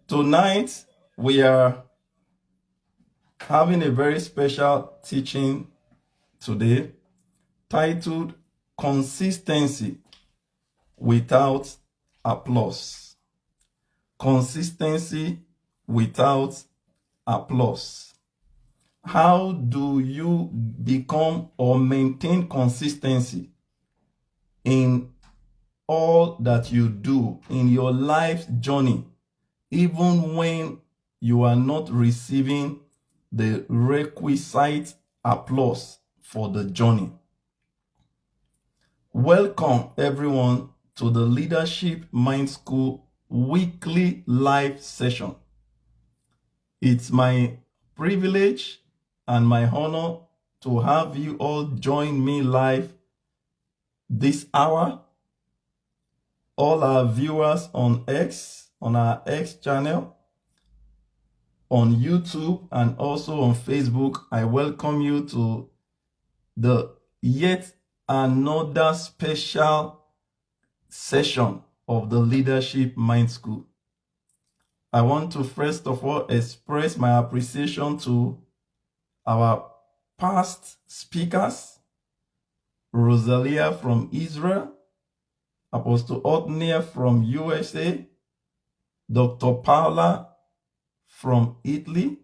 Tonight, we are having a very special teaching today titled Consistency Without Applause. Consistency without applause. How do you become or maintain consistency in all that you do in your life's journey, even when you are not receiving the requisite applause for the journey? Welcome everyone to the Leadership Mind School weekly live session. It's my privilege and my honor to have you all join me live this hour. All our viewers on X, on our X channel, on YouTube, and also on Facebook, I welcome you to the yet another special session of the Leadership Mind School. I want to first of all express my appreciation to our past speakers, Rosalia from Israel, Apostle Othniel from USA, Dr. Paula from Italy,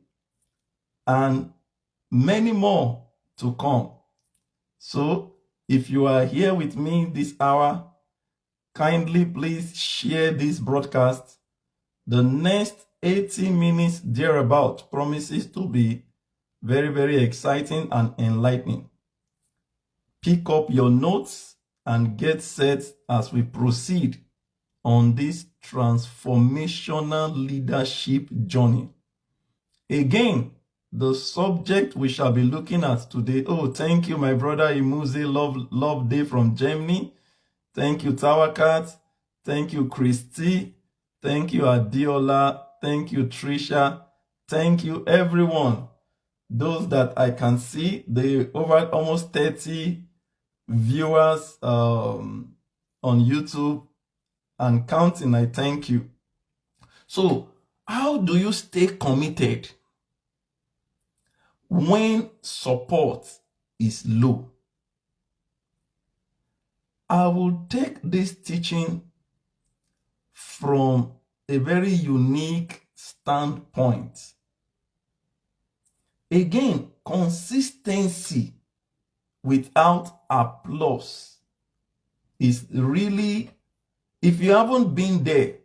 and many more to come. So if you are here with me this hour, kindly please share this broadcast. The next 80 minutes thereabout promises to be very, very exciting and enlightening. Pick up your notes and get set as we proceed on this transformational leadership journey. Again, the subject we shall be looking at today. Oh, thank you, my brother Imuze, love day from Germany. Thank you, Tawakat. Thank you, Christy. Thank you, Adiola. Thank you, Trisha. Thank you, everyone. Those that I can see, the over almost 30 viewers on YouTube and counting, I thank you. So, how do you stay committed when support is low? I will take this teaching from a very unique standpoint. Again, consistency without applause is really, if you haven't been there,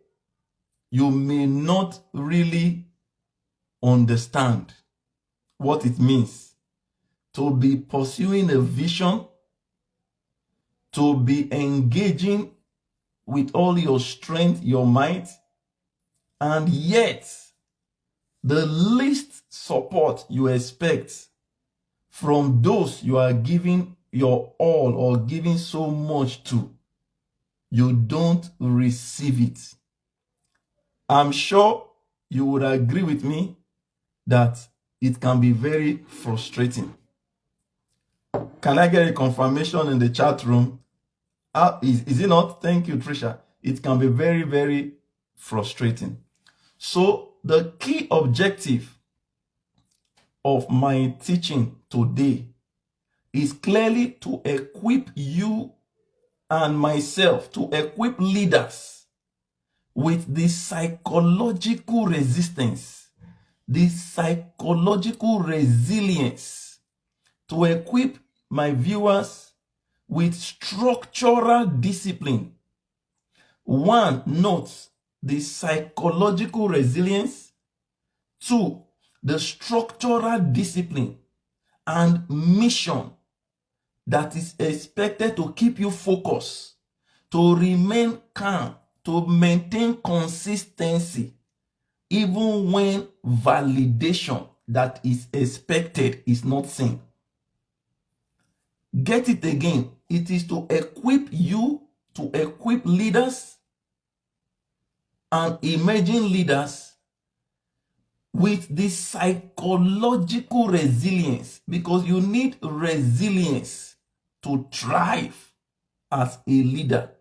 you may not really understand what it means to be pursuing a vision, to be engaging with all your strength, your might, and yet the least support you expect from those you are giving your all or giving so much to, you don't receive it. I'm sure you would agree with me that it can be very frustrating. Can I get a confirmation in the chat room? Is it not? Thank you, Trisha. It can be very, very frustrating. So the key objective of my teaching today is clearly to equip you and myself, to equip leaders with the psychological resistance, the psychological resilience, to equip my viewers with structural discipline. One, note the psychological resilience. Two, the structural discipline and mission that is expected to keep you focused, to remain calm, to maintain consistency, even when validation that is expected is not seen. Get it again. It is to equip you, to equip leaders and emerging leaders with this psychological resilience, because you need resilience to thrive as a leader.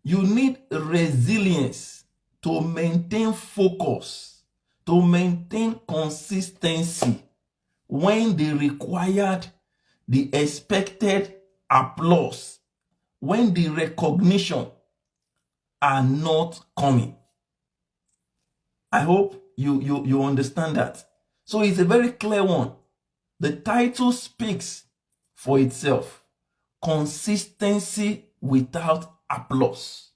You need resilience to maintain focus, to maintain consistency when they required the expected applause, when the recognition are not coming. I hope you understand that. So it's a very clear one. The title speaks for itself. Consistency without applause.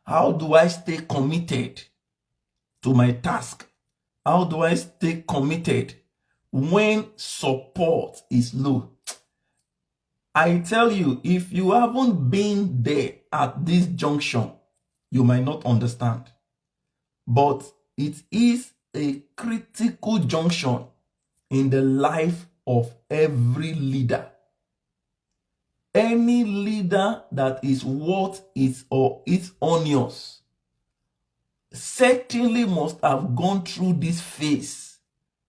How do I stay committed to my task? How do I stay committed when support is low? I tell you, if you haven't been there at this junction, you might not understand. But it is a critical junction in the life of every leader. Any leader that is worth its or its onions certainly must have gone through this phase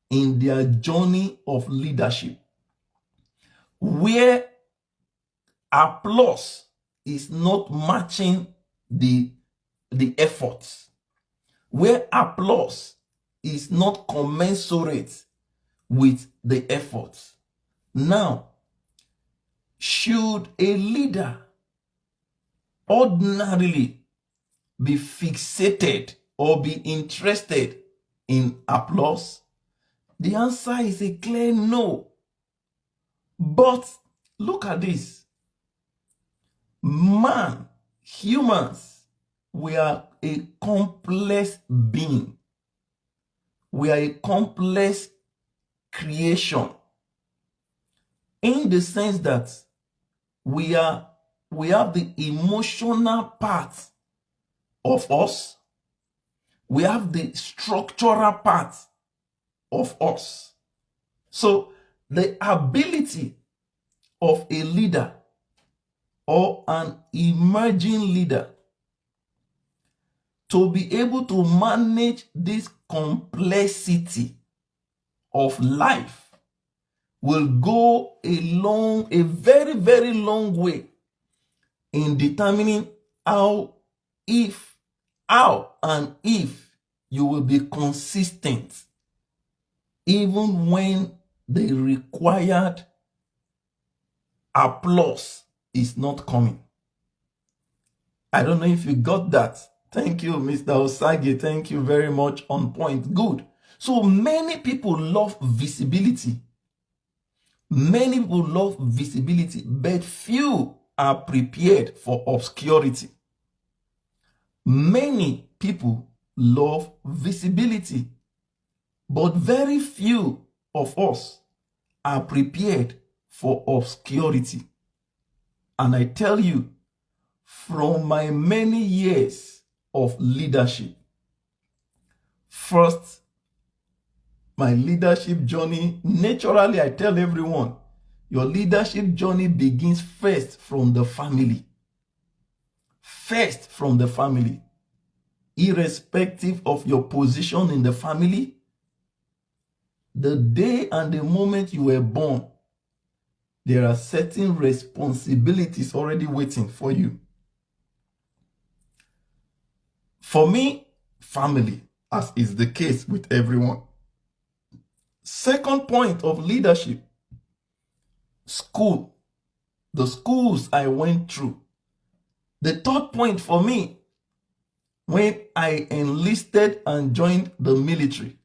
in their journey of leadership, where applause is not matching the efforts, where applause is not commensurate with the efforts. Now, should a leader ordinarily be fixated or be interested in applause? The answer is a clear no. But look at this. Man, humans, we are a complex being. We are a complex creation, in the sense that we have the emotional part of us, we have the structural part of us. So the ability of a leader or an emerging leader to be able to manage this complexity of life will go a very, very long way in determining how and if you will be consistent even when the required applause is not coming. I don't know if you got that. Thank you, Mr. Osage. Thank you very much. On point. Good. So many people love visibility. Many people love visibility, but few are prepared for obscurity. Many people love visibility, but very few of us are prepared for obscurity. And I tell you, from my many years of leadership, first, my leadership journey, naturally, I tell everyone, your leadership journey begins first from the family. First from the family. Irrespective of your position in the family, the day and the moment you were born, there are certain responsibilities already waiting for you. For me, family, as is the case with everyone. Second point of leadership, school. The schools I went through. The third point for me, when I enlisted and joined the military,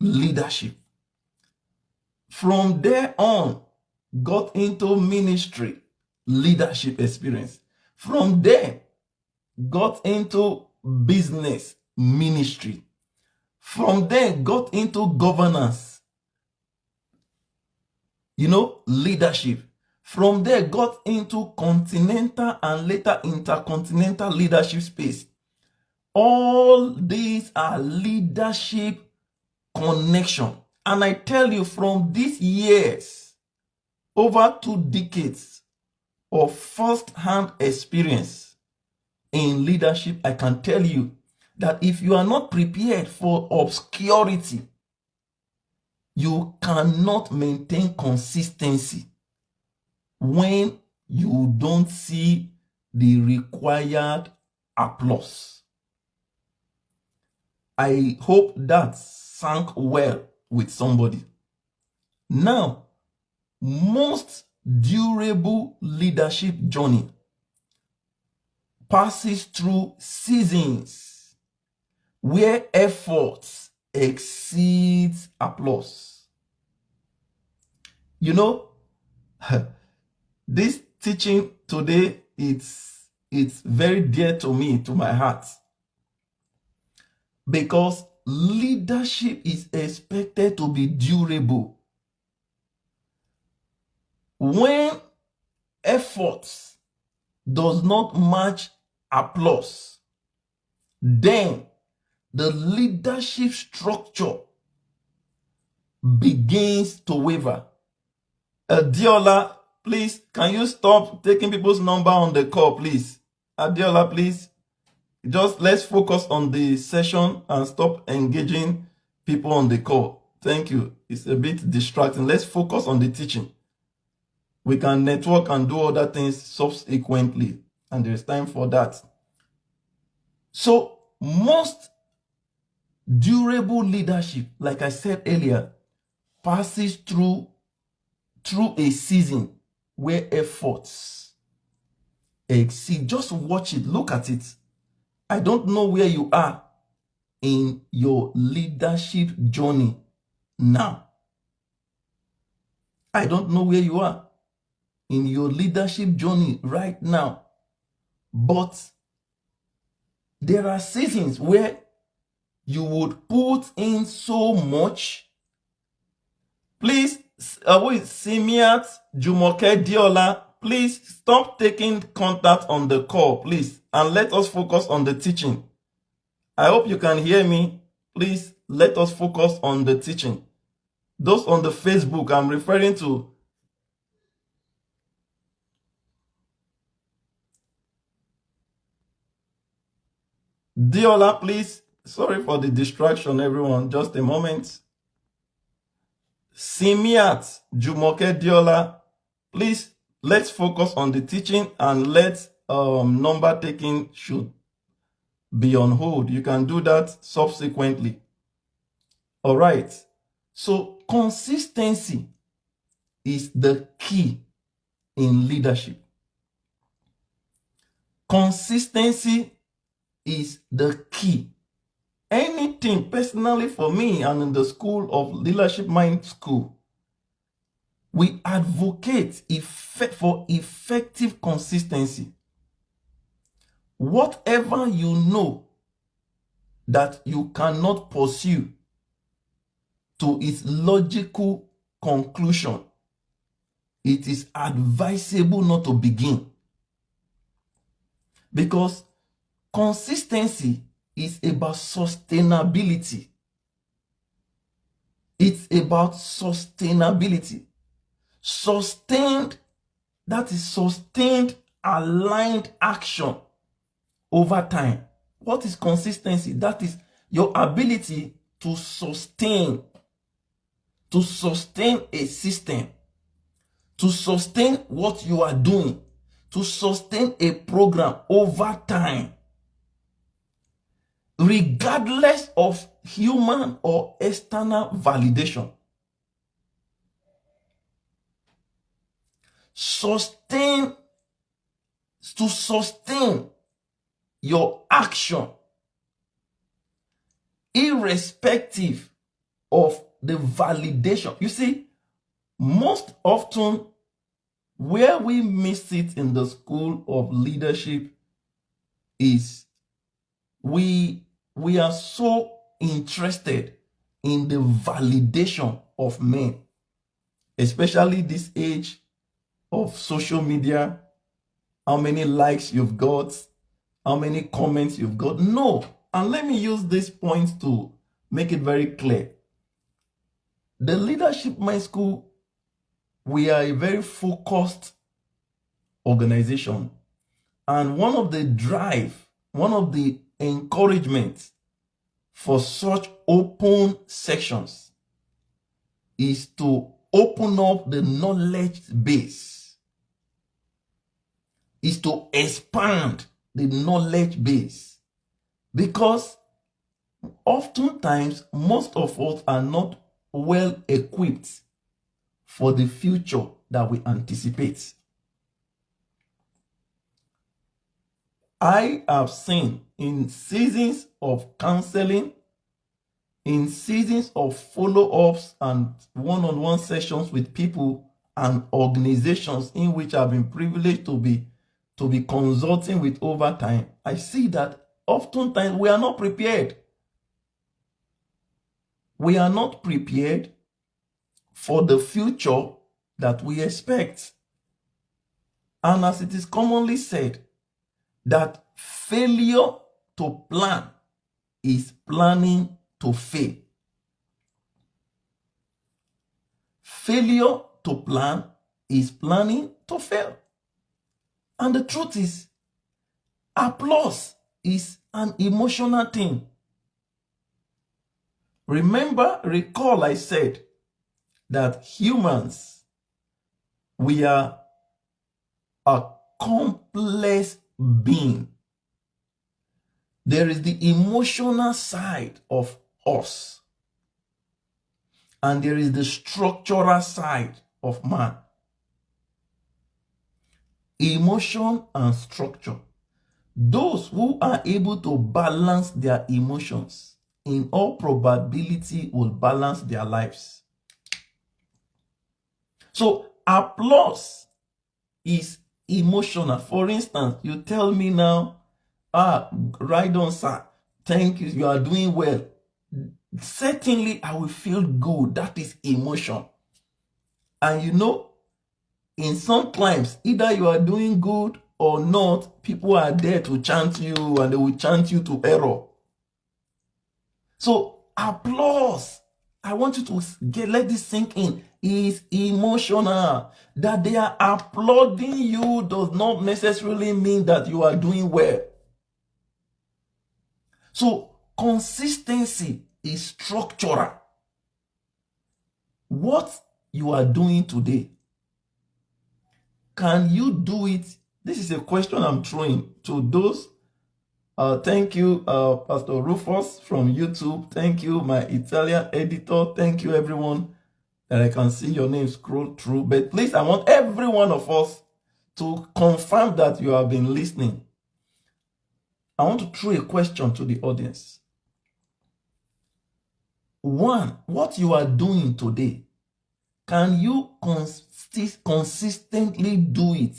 leadership. From there on, got into ministry, leadership experience. From there, got into business, ministry. From there, got into governance, leadership. From there, got into continental and later intercontinental leadership space. All these are leadership connection. And I tell you, from these years, over 2 decades of first-hand experience in leadership, I can tell you that if you are not prepared for obscurity, you cannot maintain consistency when you don't see the required applause. I hope that sank well with somebody. Now, most durable leadership journey passes through seasons where efforts exceeds applause. You know, this teaching today, it's very dear to me, to my heart, because leadership is expected to be durable. When efforts does not match applause, then the leadership structure begins to waver. Adiola, please, can you stop taking people's number on the call, please? Adiola, please. Just let's focus on the session and stop engaging people on the call. Thank you. It's a bit distracting. Let's focus on the teaching. We can network and do other things subsequently, and there's time for that. So most durable leadership, like I said earlier, passes through a season where efforts exceed. Just watch it, look at it. I don't know where you are in your leadership journey now. I don't know where you are in your leadership journey right now. But there are seasons where you would put in so much. Please, Simiat Jumoke Diola, please stop taking contact on the call, please, and let us focus on the teaching. I hope you can hear me. Please, let us focus on the teaching. Those on the Facebook, I'm referring to. Diola, please. Sorry for the distraction, everyone. Just a moment. Simiat Jumoke Diola, please, let's focus on the teaching, and let's number taking should be on hold. You can do that subsequently. All right. So consistency is the key in leadership. Consistency is the key. Anything, personally for me and in the School of Leadership Mind School, we advocate for effective consistency. Whatever you know that you cannot pursue to its logical conclusion, it is advisable not to begin. Because consistency is about sustainability. It's about sustainability. Sustained, that is sustained, aligned action over time. What is consistency? That is your ability to sustain a system, to sustain what you are doing, to sustain a program over time, regardless of human or external validation. To sustain your action, irrespective of the validation. You see, most often where we miss it in the School of Leadership is we are so interested in the validation of men, especially this age of social media, how many likes you've got, how many comments you've got. No, and let me use this point to make it very clear. The Leadership Mind School, we are a very focused organization, and one of the drive, one of the encouragements for such open sections is to open up the knowledge base, is to expand the knowledge base. Because Oftentimes, most of us are not well equipped for the future that we anticipate. I have seen in seasons of counseling, in seasons of follow-ups and one-on-one sessions with people and organizations in which I've been privileged to be consulting with over time, I see that oftentimes we are not prepared. We are not prepared for the future that we expect. And as it is commonly said, that failure to plan is planning to fail. Failure to plan is planning to fail. And the truth is, applause is an emotional thing. Recall I said that humans, we are a complex being. There is the emotional side of us, and there is the structural side of man. Emotion and structure. Those who are able to balance their emotions, in all probability, will balance their lives. So, applause is emotional. For instance, you tell me now, right on, sir, thank you, you are doing well. Certainly, I will feel good. That is emotion. And you know, in some climes, either you are doing good or not, people are there to chant you, and they will chant you to error. So, applause, I want you to let this sink in, is emotional. That they are applauding you does not necessarily mean that you are doing well. So, consistency is structural. What you are doing today, can you do it? This is a question I'm throwing to those. Thank you, Pastor Rufus from YouTube. Thank you, my Italian editor. Thank you, everyone, that I can see your name scroll through. But please, I want every one of us to confirm that you have been listening. I want to throw a question to the audience. One, what you are doing today, can you consistently do it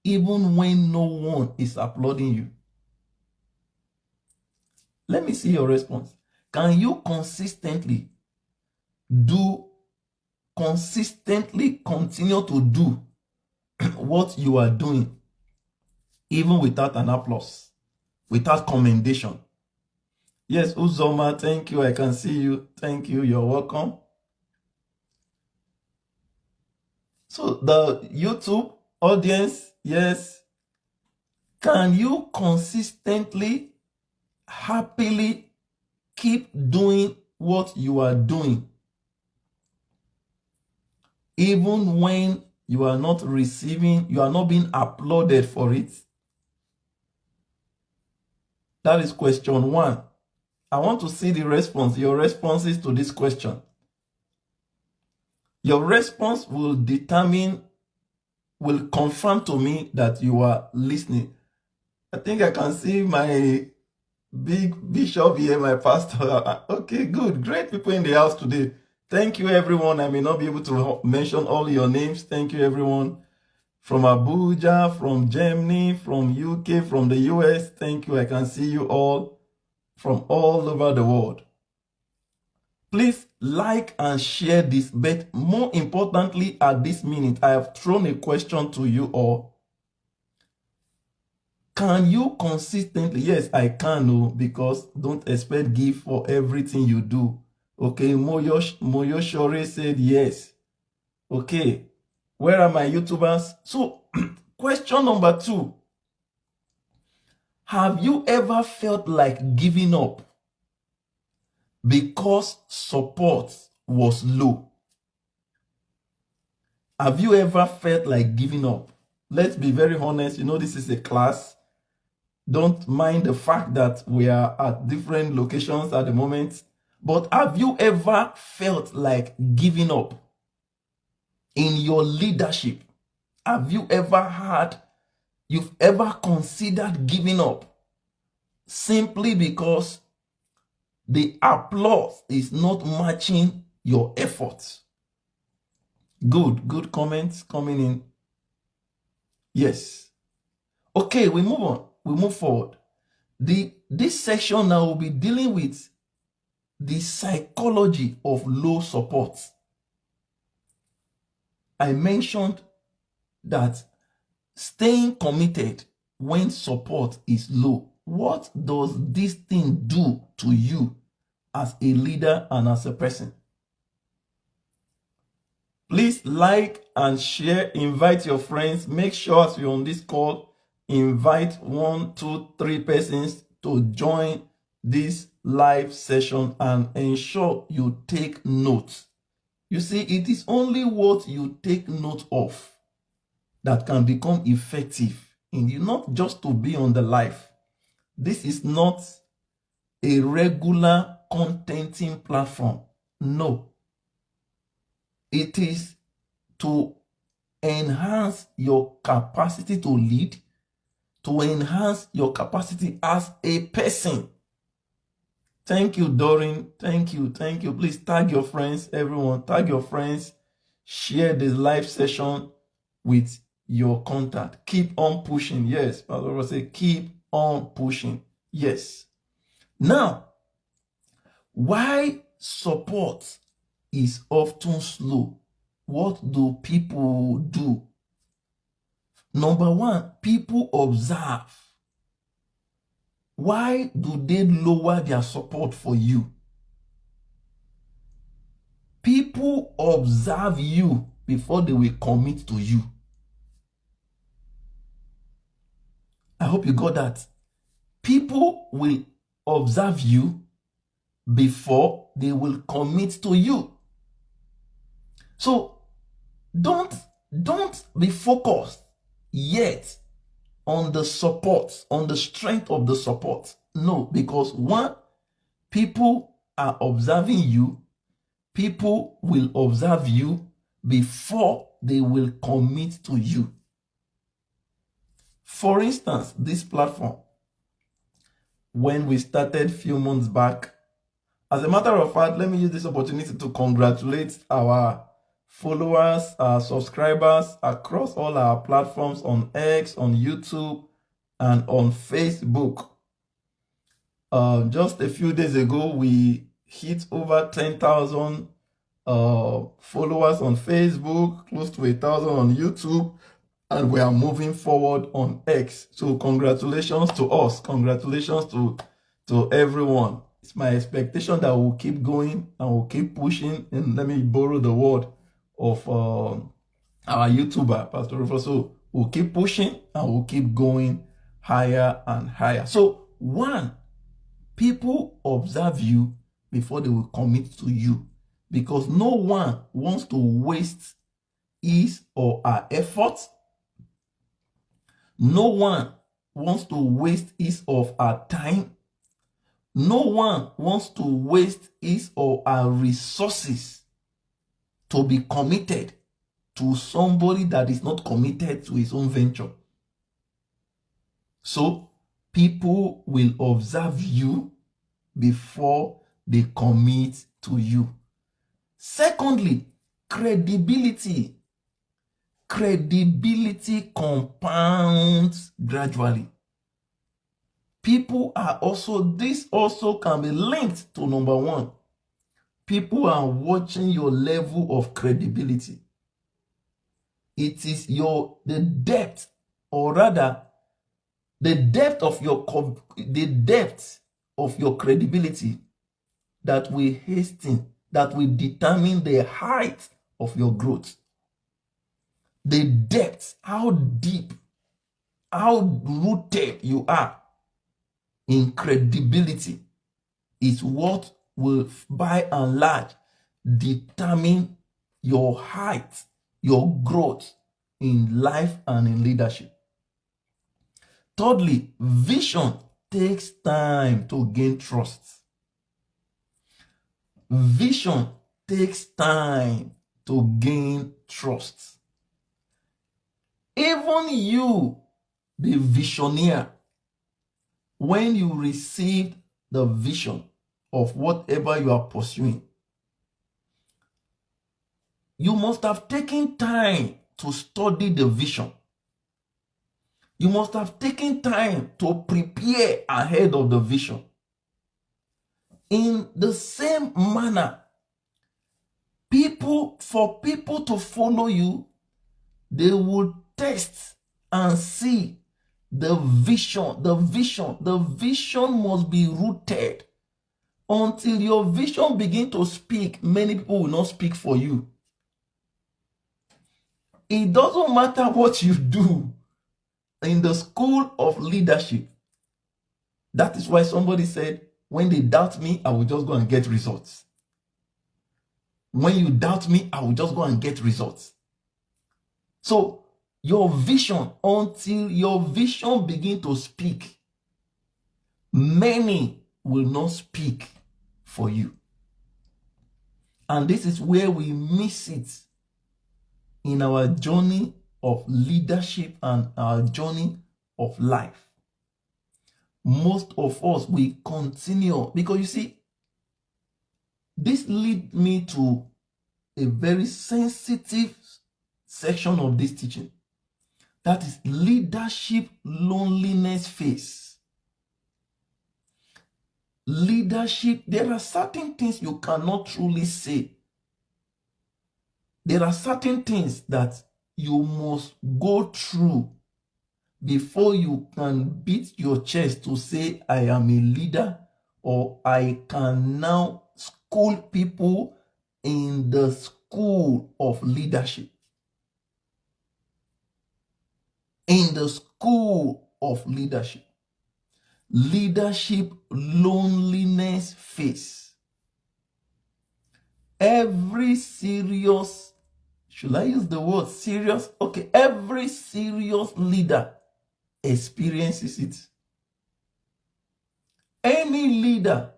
even when no one is applauding you? Let me see your response. Can you consistently continue to do what you are doing even without an applause, without commendation? Yes, Uzoma, thank you. I can see you. Thank you. You're welcome. So the YouTube audience, yes. Can you consistently, happily keep doing what you are doing even when you are not being applauded for it? That is question one. I want to see the response, your responses to this question. Your response will confirm to me that you are listening. I think I can see my big bishop here, my pastor. Okay, good. Great people in the house today. Thank you, everyone. I may not be able to mention all your names. Thank you, everyone. From Abuja, from Germany, from UK, from the US. Thank you. I can see you all from all over the world. Please like and share this. But more importantly, at this minute, I have thrown a question to you all. Can you consistently? Yes, I can, because don't expect gift for everything you do. Okay, Moyo Shore said yes. Okay, where are my YouTubers? So, question number 2. Have you ever felt like giving up because support was low? Have you ever felt like giving up? Let's be very honest. You know, this is a class. Don't mind the fact that we are at different locations at the moment. But have you ever felt like giving up in your leadership? Have you ever you've ever considered giving up simply because the applause is not matching your efforts? Good comments coming in. Yes. Okay, we move on. We move forward. This section now will be dealing with the psychology of low support. I mentioned that staying committed when support is low. What does this thing do to you as a leader and as a person? Please like and share, invite your friends. Make sure as you're on this call, invite 1, 2, 3 persons to join this live session and ensure you take notes. You see, it is only what you take note of that can become effective in you, not just to be on the live. This is not a regular contenting platform. No. It is to enhance your capacity to lead, to enhance your capacity as a person. Thank you, Doreen. Thank you. Thank you. Please tag your friends, everyone. Tag your friends. Share this live session with your contact. Keep on pushing. Yes, Pastor Ross say keep on pushing. Yes. Now, why support is often slow? What do people do? Number one, people observe. Why do they lower their support for you? People observe you before they will commit to you. I hope you got that. People will observe you before they will commit to you. So don't be focused yet on the support, on the strength of the support. No, because one, people are observing you. People will observe you before they will commit to you. For instance, this platform, when we started a few months back, as a matter of fact, let me use this opportunity to congratulate our followers, our subscribers across all our platforms on X, on YouTube, and on Facebook. Just a few days ago, we hit over 10,000 followers on Facebook, close to 1,000 on YouTube, and we are moving forward on X. So congratulations to us. Congratulations to everyone. It's my expectation that we'll keep going and we'll keep pushing. And let me borrow the word of our YouTuber, Pastor Rufus. So we'll keep pushing and we'll keep going higher and higher. So one, people observe you before they will commit to you, because no one wants to waste his or her efforts. No one wants to waste his or her time. No one wants to waste his or her resources to be committed to somebody that is not committed to his own venture. So people will observe you before they commit to you. Secondly, credibility. Credibility compounds gradually. People are also, this also can be linked to number one. People are watching your level of credibility. It is the depth, or rather, the depth of your credibility that will hasten, that will determine the height of your growth. The depth, how deep, how rooted you are in credibility is what will, by and large, determine your height, your growth in life and in leadership. Thirdly, vision takes time to gain trust. Vision takes time to gain trust. Even you, the visioneer, when you received the vision of whatever you are pursuing, you must have taken time to study the vision. You must have taken time to prepare ahead of the vision. In the same manner, for people to follow you, they will test and see the vision. The vision must be rooted. Until your vision begins to speak, many people will not speak for you. It doesn't matter what you do in the school of leadership. That is why somebody said, when they doubt me, I will just go and get results. When you doubt me, I will just go and get results. So your vision, until your vision begins to speak, many will not speak for you. And this is where we miss it in our journey of leadership and our journey of life. Most of us, we continue, because you see, this leads me to a very sensitive section of this teaching. That is leadership loneliness phase. Leadership, there are certain things you cannot truly say. There are certain things that you must go through before you can beat your chest to say, I am a leader, or I can now school people in the school of leadership. In the school of leadership. Leadership loneliness phase. Every serious, should I use the word serious? Okay, every serious leader experiences it. Any leader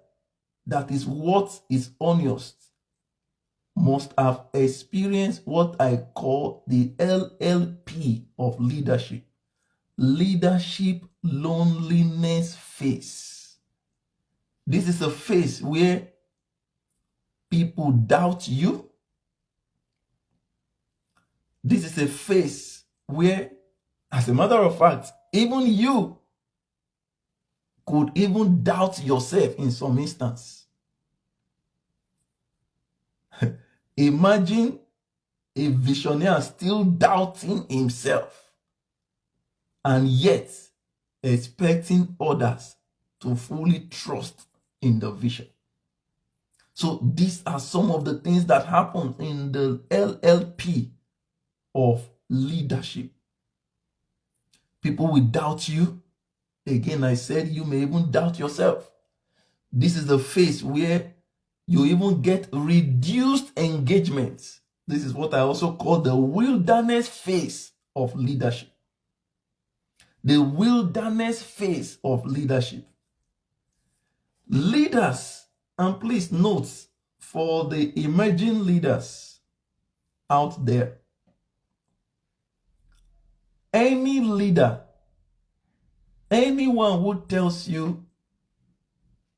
that is worth his honest must have experienced what I call the LLP of leadership. Leadership loneliness phase. This is a phase where people doubt you. This is a phase where, as a matter of fact, even you could even doubt yourself in some instance. Imagine a visionary still doubting himself and yet expecting others to fully trust in the vision. So these are some of the things that happen in the LLP of leadership. People will doubt you. Again, I said you may even doubt yourself. This is the phase where you even get reduced engagement. This is what I also call the wilderness phase of leadership. The wilderness phase of leadership. Leaders, and please note, for the emerging leaders out there, any leader, anyone who tells you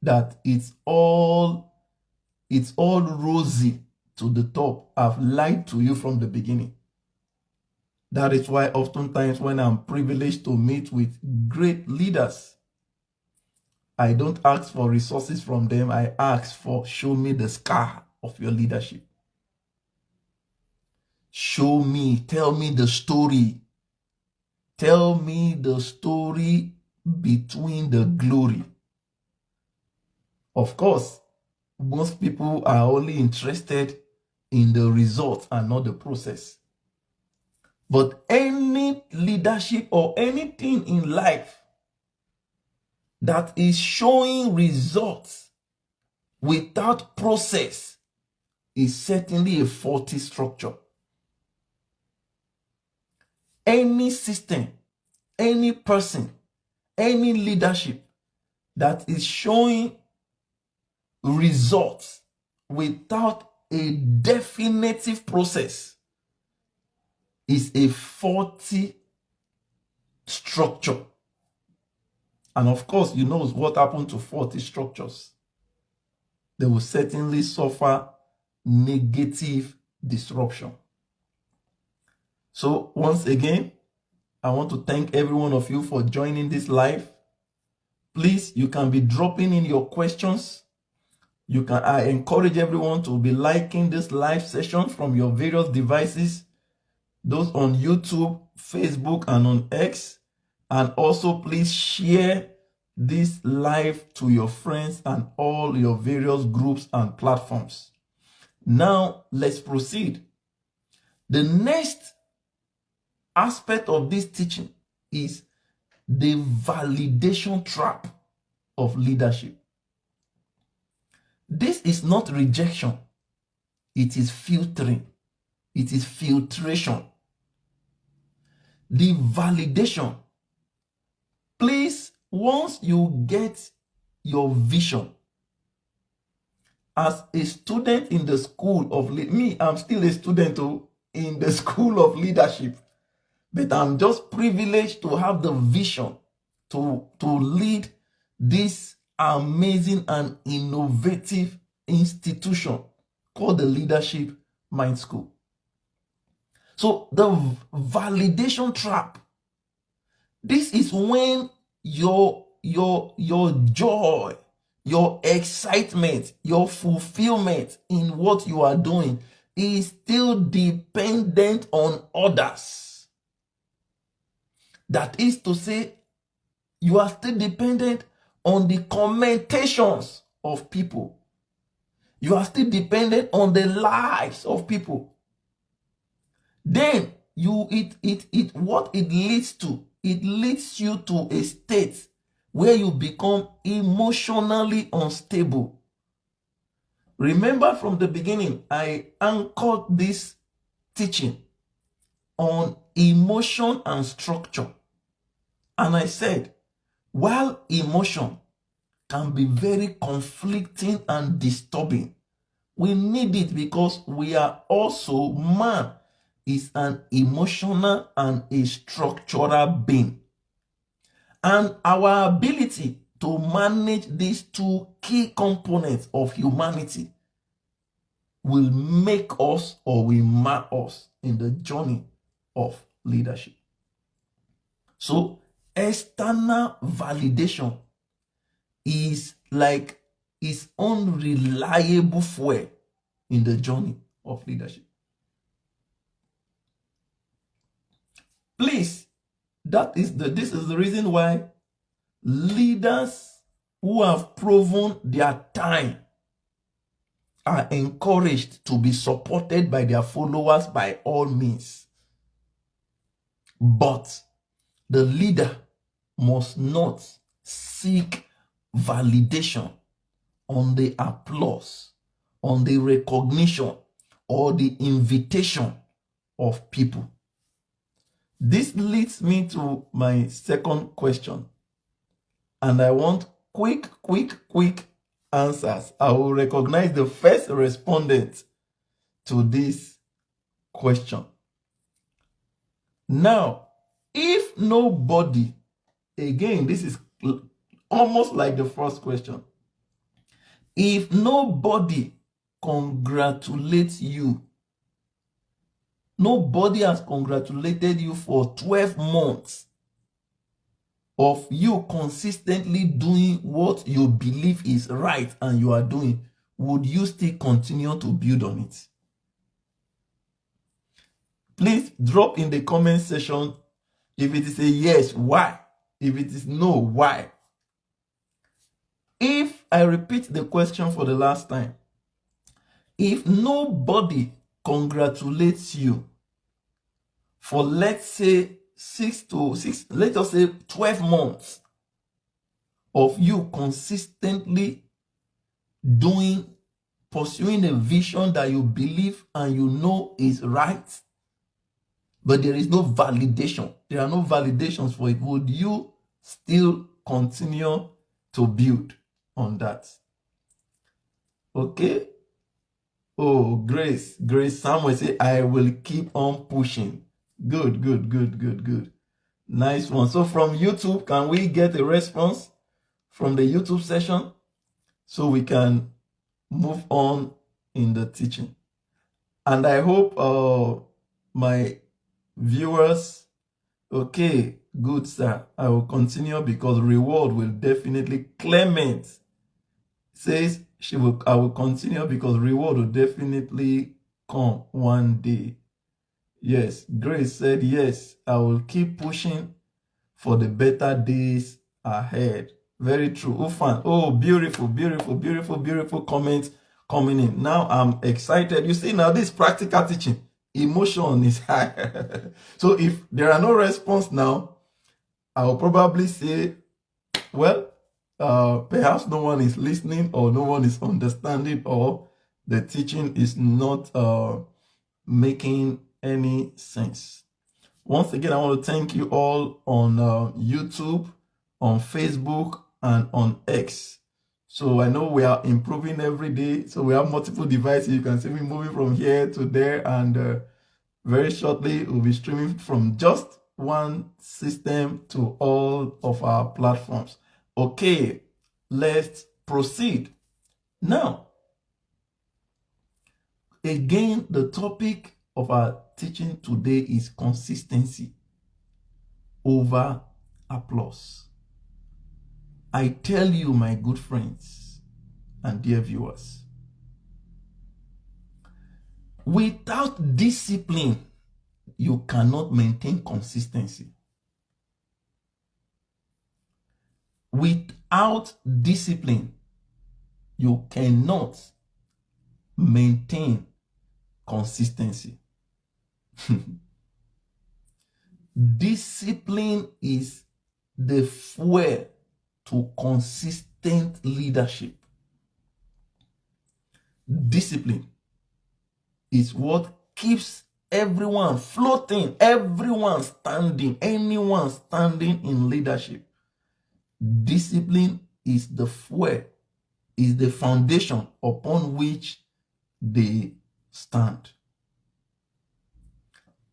that it's all rosy to the top, I've lied to you from the beginning. That is why oftentimes when I'm privileged to meet with great leaders, I don't ask for resources from them. I ask for, show me the scar of your leadership. Show me, tell me the story. Tell me the story between the glory. Of course, most people are only interested in the result and not the process. But any leadership or anything in life that is showing results without process is certainly a faulty structure. Any system, any person any leadership that is showing results without a definitive process is a faulty structure. And of course, you know what happened to faulty structures. They will certainly suffer negative disruption. So once again, I want to thank every one of you for joining this live. Please, you can be dropping in your questions. I encourage everyone to be liking this live session from your various devices, those on YouTube, Facebook, and on X. And also, please share this live to your friends and all your various groups and platforms. Now, let's proceed. The next aspect of this teaching is the validation trap of leadership. This is not rejection. It is filtering. It is filtration. The validation. Please, once you get your vision, as a student in the school of I'm still a student in the school of leadership, but I'm just privileged to have the vision to lead this amazing and innovative institution called the Leadership Mind School. So the validation trap, this is when your joy, your excitement, your fulfillment in what you are doing is still dependent on others. That is to say, you are still dependent on the commentations of people. You are still dependent on the lives of people. Then what it leads to, it leads you to a state where you become emotionally unstable. Remember from the beginning, I anchored this teaching on emotion and structure. And I said, while emotion can be very conflicting and disturbing, we need it because we are also, man is an emotional and a structural being. And our ability to manage these two key components of humanity will make us or will mark us in the journey of leadership. So external validation is like its unreliable fuel in the journey of leadership. Please, this is the reason why leaders who have proven their time are encouraged to be supported by their followers by all means. But the leader must not seek validation on the applause, on the recognition, or the invitation of people. This leads me to my second question. And I want quick answers. I will recognize the first respondent to this question. Now, if nobody, again, this is almost like the first question. If nobody congratulates you, nobody has congratulated you for 12 months of you consistently doing what you believe is right and you are doing, would you still continue to build on it? Please drop in the comment section if it is a yes, why? If it is no, why? If I repeat the question for the last time, if nobody congratulates you for, let's say, 12 months of you consistently pursuing a vision that you believe and you know is right, but there is no validation, there are no validations for it, would you still continue to build on that. Okay? Oh, Grace Samuel say, I will keep on pushing. Good. Nice one. So from YouTube, can we get a response from the YouTube session so we can move on in the teaching? And I hope my viewers, okay, good sir, I will continue because reward will definitely. Clement says I will continue because reward will definitely come one day. Yes, Grace said yes, I will keep pushing for the better days ahead. Very true. Ufan, oh, beautiful comments coming in. Now I'm excited. You see, now this practical teaching, emotion is high. So if there are no response now, I will probably say, well, perhaps no one is listening or no one is understanding or the teaching is not making any sense. Once again, I want to thank you all on YouTube, on Facebook, and on X. So I know we are improving every day. So we have multiple devices. You can see me moving from here to there. And very shortly, we'll be streaming from just one system to all of our platforms. Okay, let's proceed. Now, again, the topic of our teaching today is consistency over applause. I tell you, my good friends and dear viewers, without discipline, you cannot maintain consistency. Without discipline, you cannot maintain consistency. Discipline is the fuel to consistent leadership. Discipline is what keeps everyone floating, everyone standing, anyone standing in leadership. Discipline is the fuel, is the foundation upon which they stand.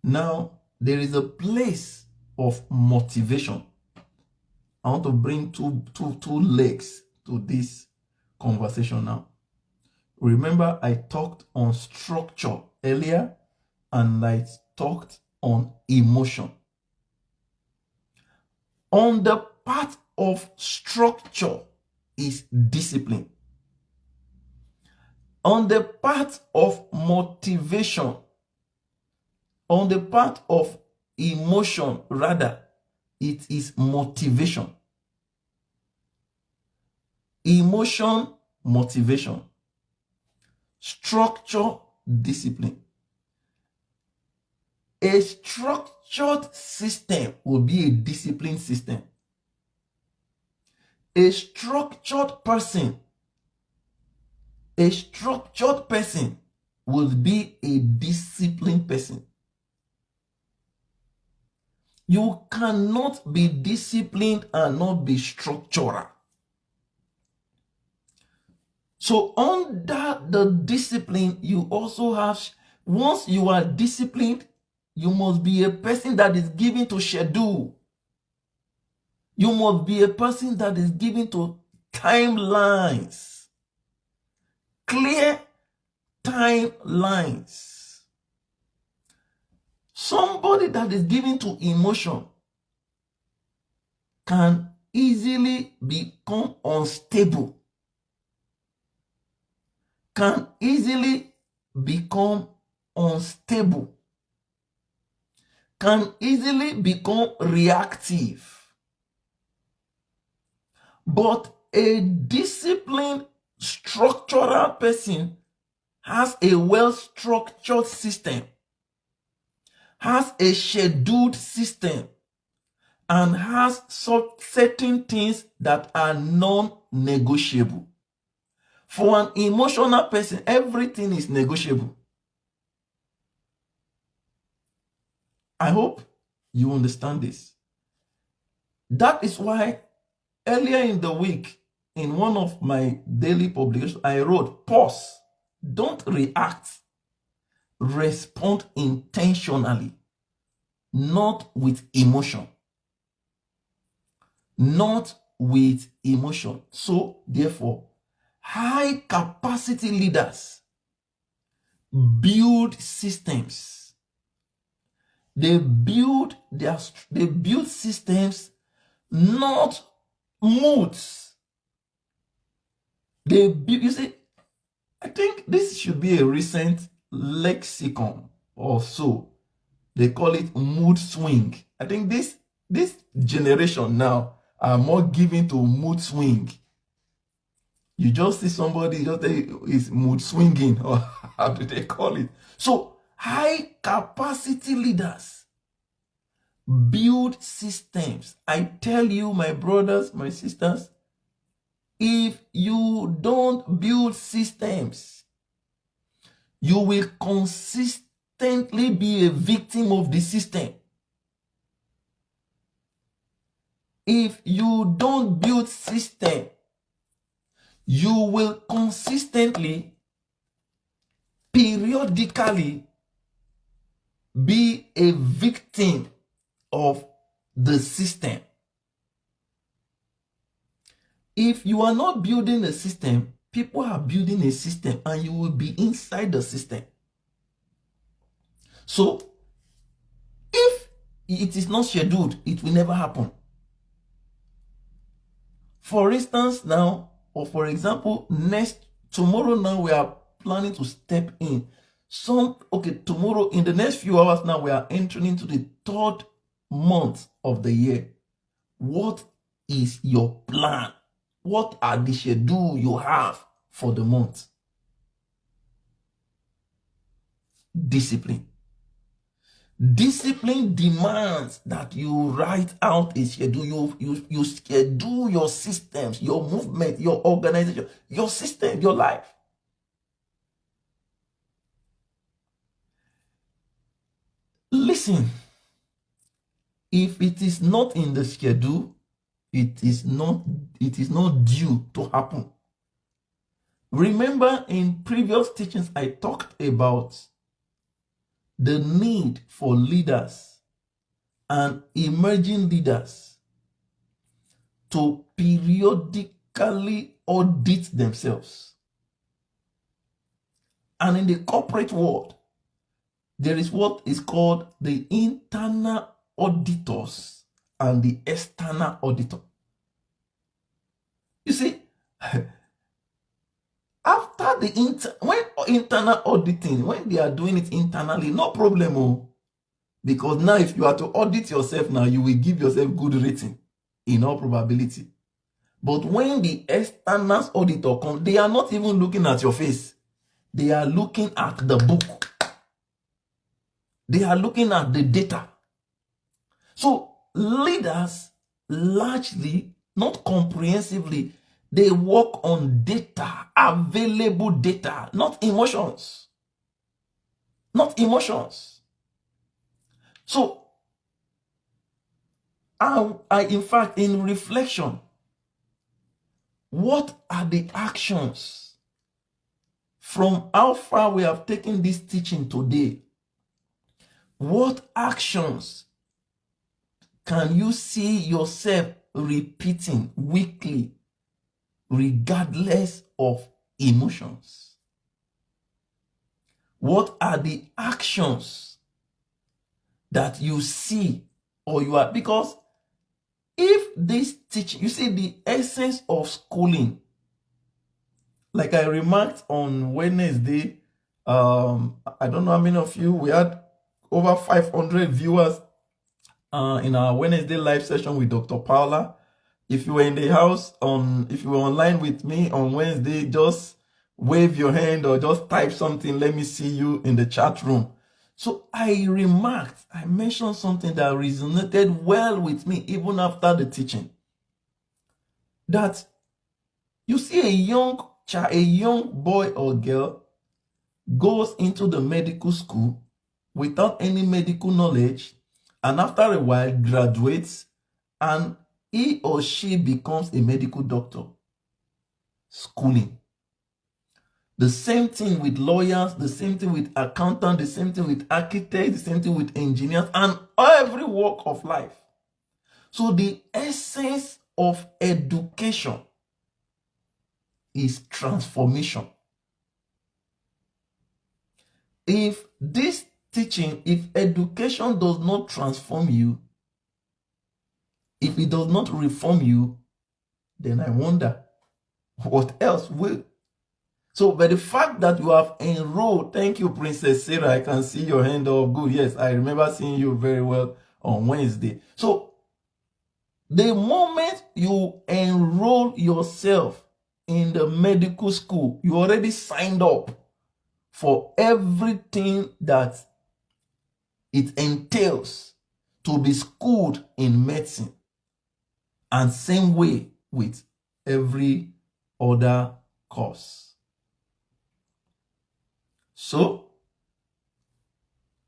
Now, there is a place of motivation. I want to bring two legs to this conversation now. Remember, I talked on structure earlier and I talked on emotion. On the part of structure is discipline. On the part of motivation, on the part of emotion, rather, it is motivation. Emotion, motivation. Structure, discipline. A structured system will be a disciplined system. A structured person will be a disciplined person. You cannot be disciplined and not be structural. So under the discipline, you also have, once you are disciplined, you must be a person that is given to schedule. You must be a person that is given to timelines. Clear timelines. Somebody that is given to emotion can easily become unstable. Can easily become unstable. Can easily become reactive. But a disciplined, structural person has a well-structured system, has a scheduled system, and has certain things that are non-negotiable. For an emotional person, everything is negotiable. I hope you understand this. That is why earlier in the week, in one of my daily publications, I wrote, pause, don't react, respond intentionally, not with emotion. Not with emotion. So, therefore, high capacity leaders build systems. They build systems, not moods. They build, you see, I think this should be a recent lexicon or so. They call it mood swing. I think this generation now are more given to mood swing. You just see somebody just is mood swinging, or how do they call it? So high capacity leaders build systems. I tell you, my brothers, my sisters, if you don't build systems, you will consistently be a victim of the system. If you don't build system, you will consistently, periodically be a victim of the system. If you are not building a system, people are building a system and you will be inside the system. So, if it is not scheduled, it will never happen. For instance, now, or for example, tomorrow now we are planning to step in. Tomorrow, in the next few hours now, we are entering into the 3rd month of the year. What is your plan? What are the schedule you have for the month? Discipline. Discipline demands that you write out a schedule. You schedule your systems, your movement, your organization, your system, your life. Listen, if it is not in the schedule, it is not due to happen. Remember, in previous teachings, I talked about the need for leaders and emerging leaders to periodically audit themselves. And in the corporate world, there is what is called the internal auditors and the external auditor. You see, after when internal auditing, when they are doing it internally, no problem. Because now if you are to audit yourself now, you will give yourself good rating in all probability. But when the external auditor comes, they are not even looking at your face. They are looking at the book. They are looking at the data. So leaders largely, not comprehensively, they work on data, available data, not emotions. Not emotions. So, I in fact, in reflection, what are the actions from how far we have taken this teaching today? What actions can you see yourself repeating weekly, regardless of emotions? What are the actions that you see or you are? Because if this teaching, you see, the essence of schooling, like I remarked on Wednesday, I don't know how many of you, we had over 500 viewers in our Wednesday live session with Dr. Paula. If you were in the house, if you were online with me on Wednesday, just wave your hand or just type something. Let me see you in the chat room. So I mentioned something that resonated well with me even after the teaching. That you see a young boy or girl goes into the medical school without any medical knowledge, and after a while graduates, and he or she becomes a medical doctor. Schooling. The same thing with lawyers, the same thing with accountants, the same thing with architects, the same thing with engineers, and every walk of life. So the essence of education is transformation. If this teaching, if education does not transform you, if it does not reform you, then I wonder what else will. So, but the fact that you have enrolled, thank you, Princess Sarah. I can see your hand up. Good. Yes, I remember seeing you very well on Wednesday. So, the moment you enroll yourself in the medical school, you already signed up for everything that it entails to be schooled in medicine. And same way with every other course. So,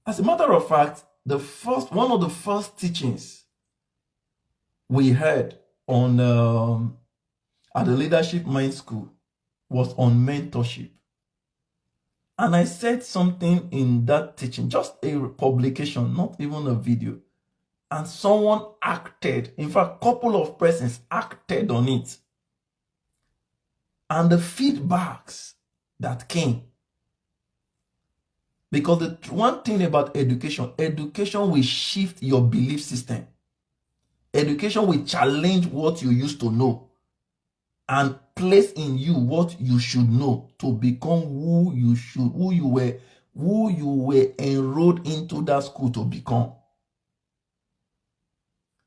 as a matter of fact, one of the first teachings we heard on at the Leadership Mind School was on mentorship. And I said something in that teaching, just a publication, not even a video. And someone acted, in fact, a couple of persons acted on it. And the feedbacks that came, because the one thing about education will shift your belief system. Education will challenge what you used to know and place in you what you should know to become who you were enrolled into that school to become.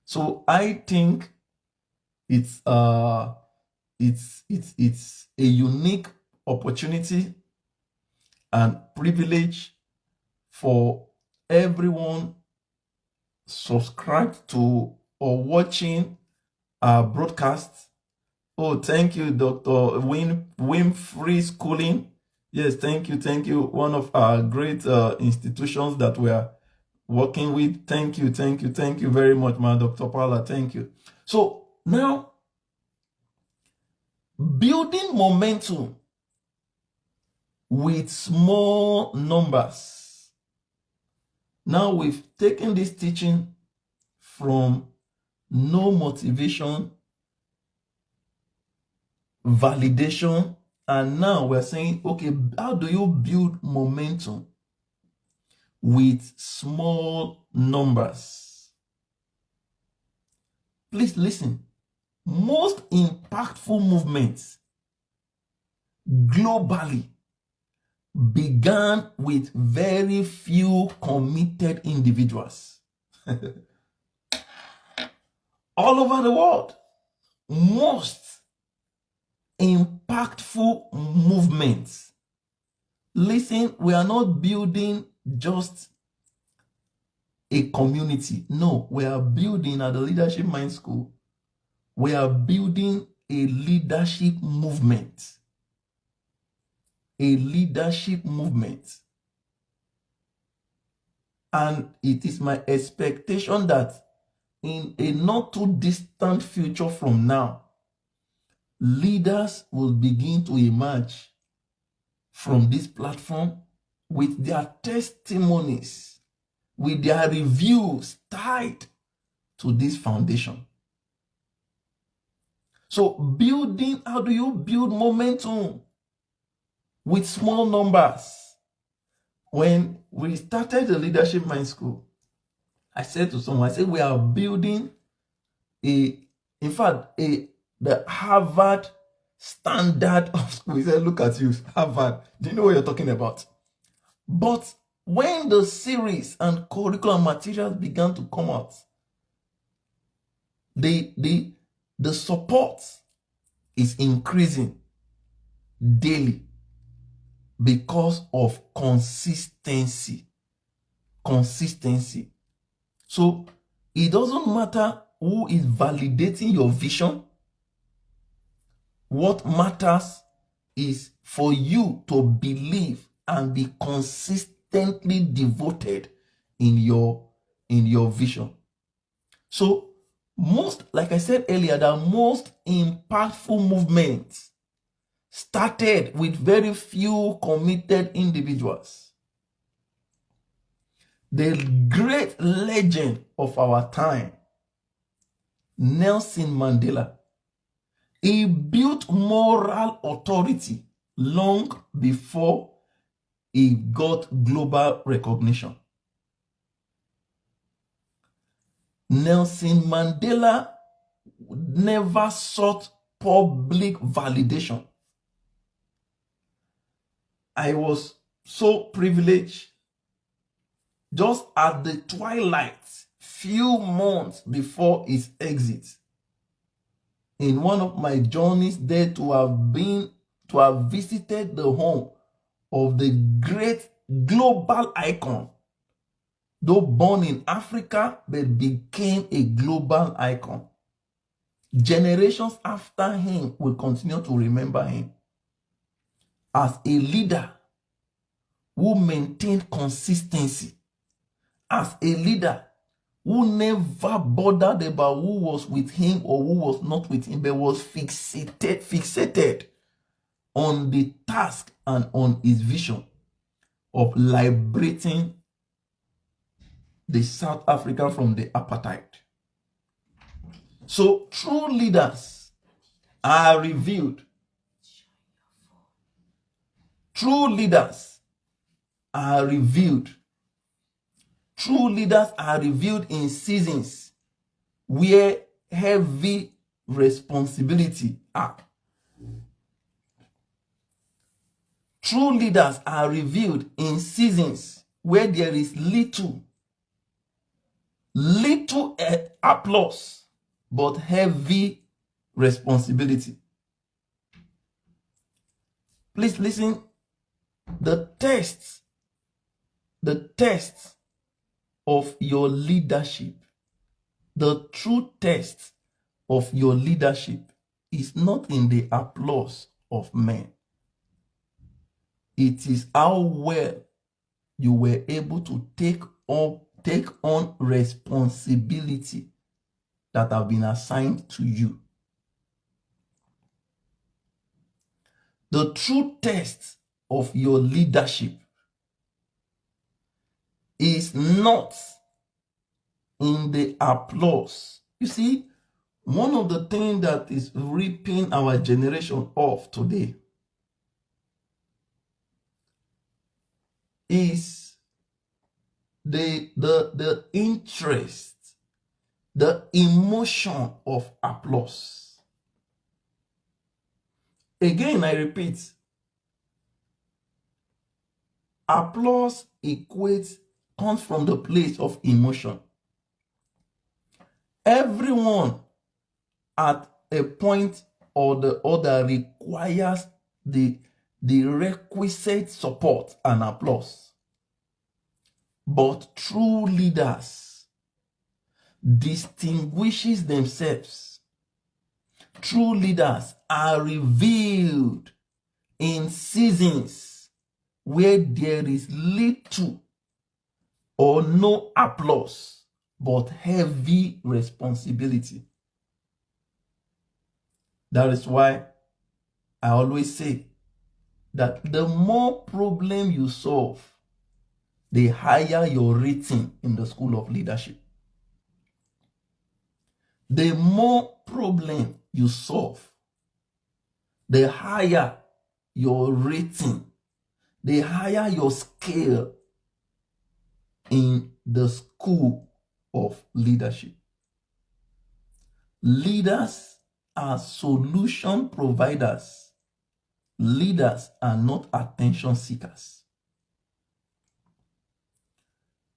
So I think it's a unique opportunity and privilege for everyone subscribed to or watching our broadcast. Oh, thank you, Dr. Winfrey Schooling. Yes, thank you. One of our great institutions that we are working with. Thank you very much, my Dr. Paula. Thank you. So now, building momentum with small numbers. Now we've taken this teaching from no motivation, validation, and now we're saying, okay, how do you build momentum with small numbers? Please listen. Most impactful movements globally began with very few committed individuals. All over the world, most impactful movements. Listen, we are not building just a community. No, we are building at the Leadership Mind School. We are building a leadership movement. A leadership movement. And it is my expectation that in a not too distant future from now, leaders will begin to emerge from this platform with their testimonies, with their reviews tied to this foundation. So building, how do you build momentum? With small numbers. When we started the Leadership Mind School, I said to someone, I said, we are building the Harvard standard of school. He said, look at you, Harvard. Do you know what you're talking about? But when the series and curriculum materials began to come out, the support is increasing daily because of consistency. So it doesn't matter who is validating your vision. What matters is for you to believe and be consistently devoted in your vision. So Like I said earlier, the most impactful movements started with very few committed individuals. The great legend of our time, Nelson Mandela, he built moral authority long before he got global recognition. Nelson Mandela never sought public validation. I was so privileged. Just at the twilight, few months before his exit, in one of my journeys there, to have visited the home of the great global icon, though born in Africa, but became a global icon. Generations after him will continue to remember him as a leader who maintained consistency, as a leader who never bothered about who was with him or who was not with him, but was fixated on the task and on his vision of liberating the South Africa from the apartheid. So true leaders are revealed. True leaders are revealed. True leaders are revealed in seasons where heavy responsibility are. True leaders are revealed in seasons where there is little applause, but heavy responsibility. Please listen. The test of your leadership, the true test of your leadership is not in the applause of men. It is how well you were able to take on responsibility that have been assigned to you. The true test of your leadership is not in the applause. You see, one of the things that is ripping our generation off today is the interest, the emotion of applause. Again, I repeat, applause comes from the place of emotion. Everyone at a point or the other requires the requisite support and applause. But true leaders distinguishes themselves. True leaders are revealed in seasons where there is little or no applause, but heavy responsibility. That is why I always say that the more problem you solve, the higher your rating in the school of leadership. The more problem you solve, the higher your rating, the higher your scale in the school of leadership. Leaders are solution providers. Leaders are not attention seekers.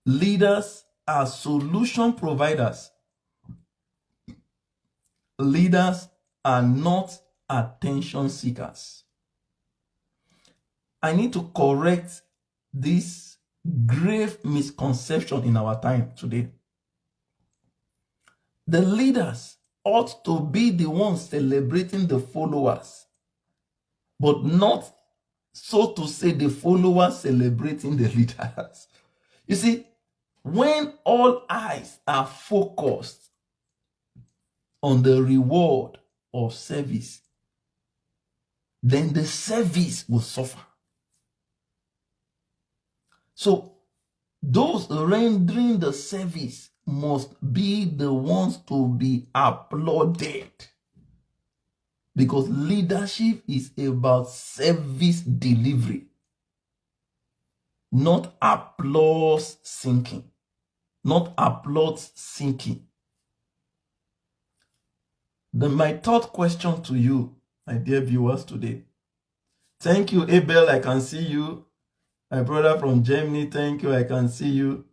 Leaders are solution providers. Leaders are not attention seekers. I need to correct this grave misconception in our time today. The leaders ought to be the ones celebrating the followers, but not, so to say, the followers celebrating the leaders. You see, when all eyes are focused on the reward of service, then the service will suffer. So those rendering the service must be the ones to be applauded, because leadership is about service delivery, not applause seeking, not applause seeking. Then my third question to you, my dear viewers, today. Thank you, Abel. I can see you. My brother from Germany, thank you. I can see you.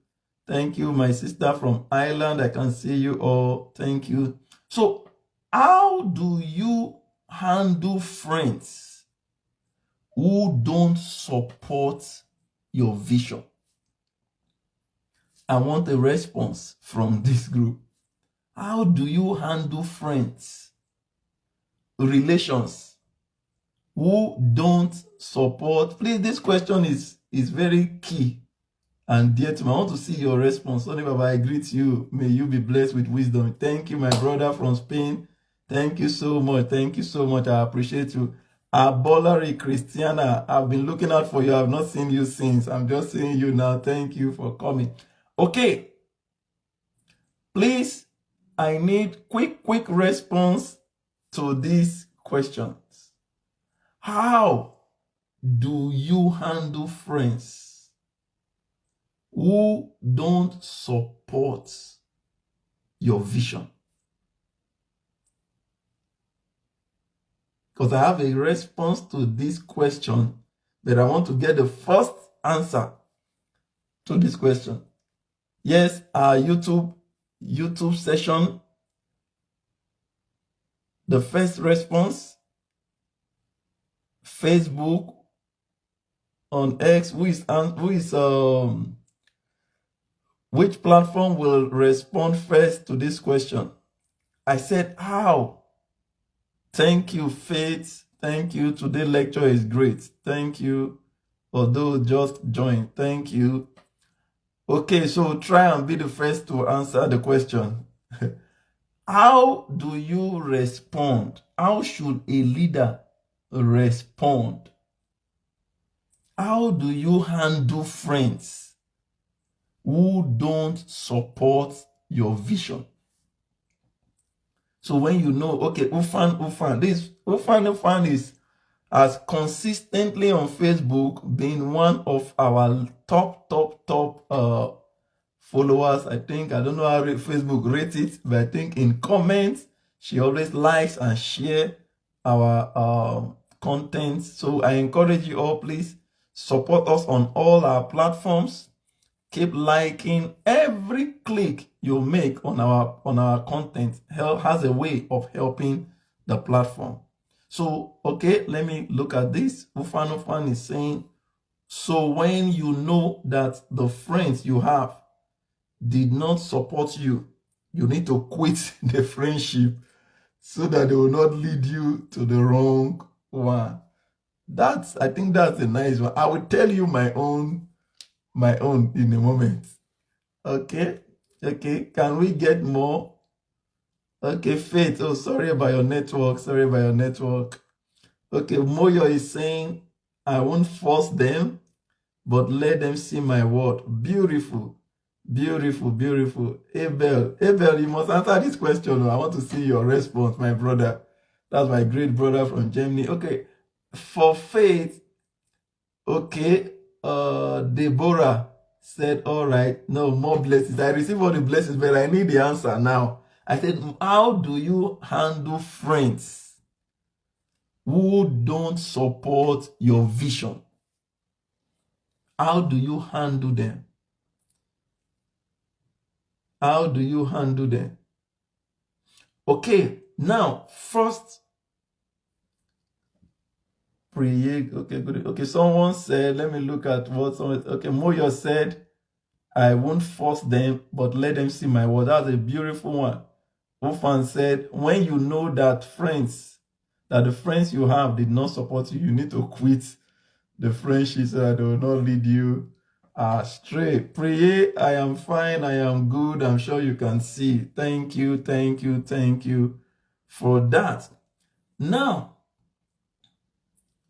Thank you. My sister from Ireland, I can see you all. Thank you. So, how do you handle friends who don't support your vision? I want a response from this group. How do you handle friends, relations who don't support? Please, this question is very key and dear to me. I want to see your response. Sonny Baba, I greet you. May you be blessed with wisdom. Thank you, my brother from Spain. Thank you so much. Thank you so much. I appreciate you. Abolari Christiana, I've been looking out for you. I've not seen you since. I'm just seeing you now. Thank you for coming. Okay. Please, I need quick response to these questions. How do you handle friends who don't support your vision? Because I have a response to this question, but I want to get the first answer to this question. Yes, our YouTube session, the first response, Facebook, on X, which platform will respond first to this question? I said, how? Thank you, Faith. Thank you. Today's lecture is great. Thank you. Although just joined. Thank you. Okay, so try and be the first to answer the question. How do you respond? How should a leader respond? How do you handle friends who don't support your vision? So when you know, okay, Ufan, this Ufan is as consistently on Facebook being one of our top followers. I think, I don't know how Facebook rates it, but I think in comments, she always likes and shares our content. So I encourage you all, please support us on all our platforms. Keep liking. Every click you make on our content has a way of helping the platform. So, okay, let me look at this. Ufan is saying, so when you know that the friends you have did not support you, you need to quit the friendship so that they will not lead you to the wrong one. I think that's a nice one. I will tell you my own in a moment. Okay. Can we get more? Okay, Faith. Oh, sorry about your network. Okay, Moyo is saying, I won't force them, but let them see my word. Beautiful. Abel, you must answer this question. I want to see your response, my brother. That's my great brother from Germany. Okay, for Faith, okay, Deborah said, all right, no more blessings. I received all the blessings, but I need the answer now. I said, how do you handle friends who don't support your vision? How do you handle them? How do you handle them? Okay, now, first, okay, good. Okay, someone said, let me look at what someone, okay, Moyo said, I won't force them, but let them see my word. That's a beautiful one. Ufan said, when you know that the friends you have did not support you, you need to quit the friendship so that they will not lead you Straight. Pray, I am fine, I am good. I'm sure you can see. Thank you, thank you, thank you for that. Now,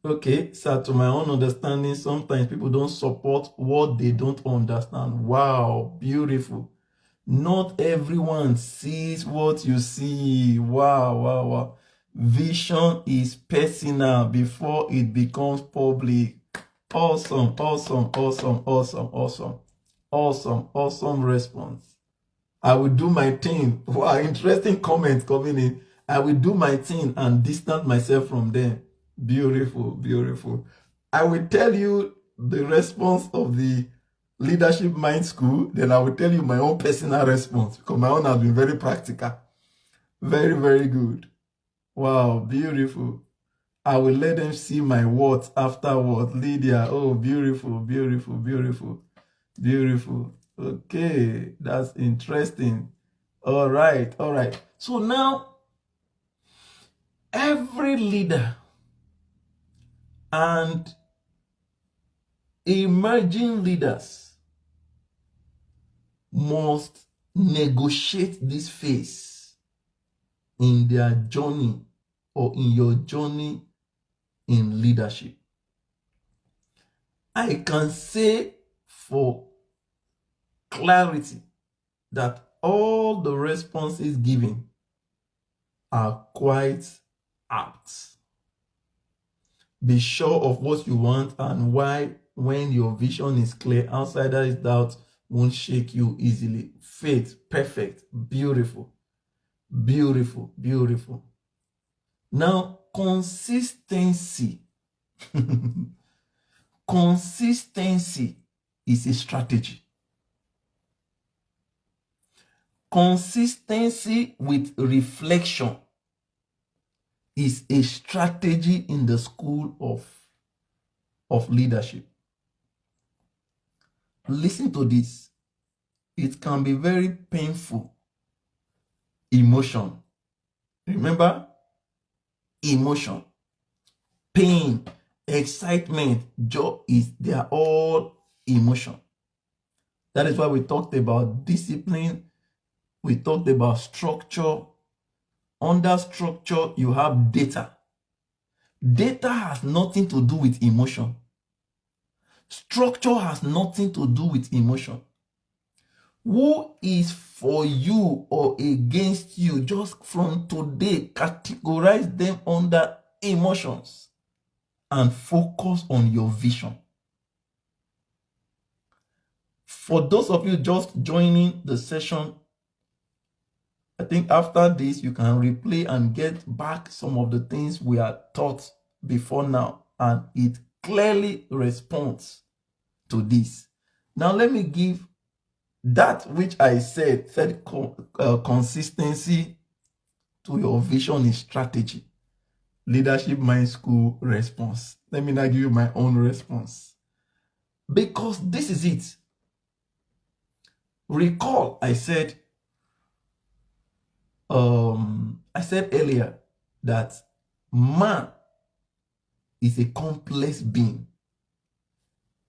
okay, so to my own understanding, sometimes people don't support what they don't understand. Wow, beautiful. Not everyone sees what you see. Wow, wow, wow. Vision is personal before it becomes public. Awesome, awesome, awesome, awesome, awesome, awesome, awesome response. I will do my thing. Wow, interesting comments coming in. I will do my thing and distance myself from them. Beautiful, beautiful. I will tell you the response of the Leadership Mind School, then I will tell you my own personal response because my own has been very practical. Very, very good. Wow, beautiful. I will let them see my words afterwards. Lydia, oh, beautiful, beautiful, beautiful, beautiful. Okay, that's interesting. All right, all right. So now, every leader and emerging leaders must negotiate this phase in their journey or in your journey in leadership. I can say for clarity that all the responses given are quite apt. Be sure of what you want and why. When your vision is clear, outsiders' doubt won't shake you easily. Faith, perfect, beautiful, beautiful, beautiful. Now, consistency. Consistency is a strategy. Consistency with reflection is a strategy in the school of leadership. Listen to this. It can be very painful. Emotion. Remember? Emotion, pain, excitement, joy, they are all emotion. That is why we talked about discipline. We talked about structure. Under structure, you have data. Data has nothing to do with emotion. Structure has nothing to do with emotion. Who is for you or against you? Just from today, categorize them under emotions and focus on your vision. For those of you just joining the session, I think after this, you can replay and get back some of the things we are taught before now, and it clearly responds to this. Now, let me give that which I said consistency to your vision is strategy. Leadership Mind School response. Let me now give you my own response. Because this is it. Recall, I said earlier that man is a complex being.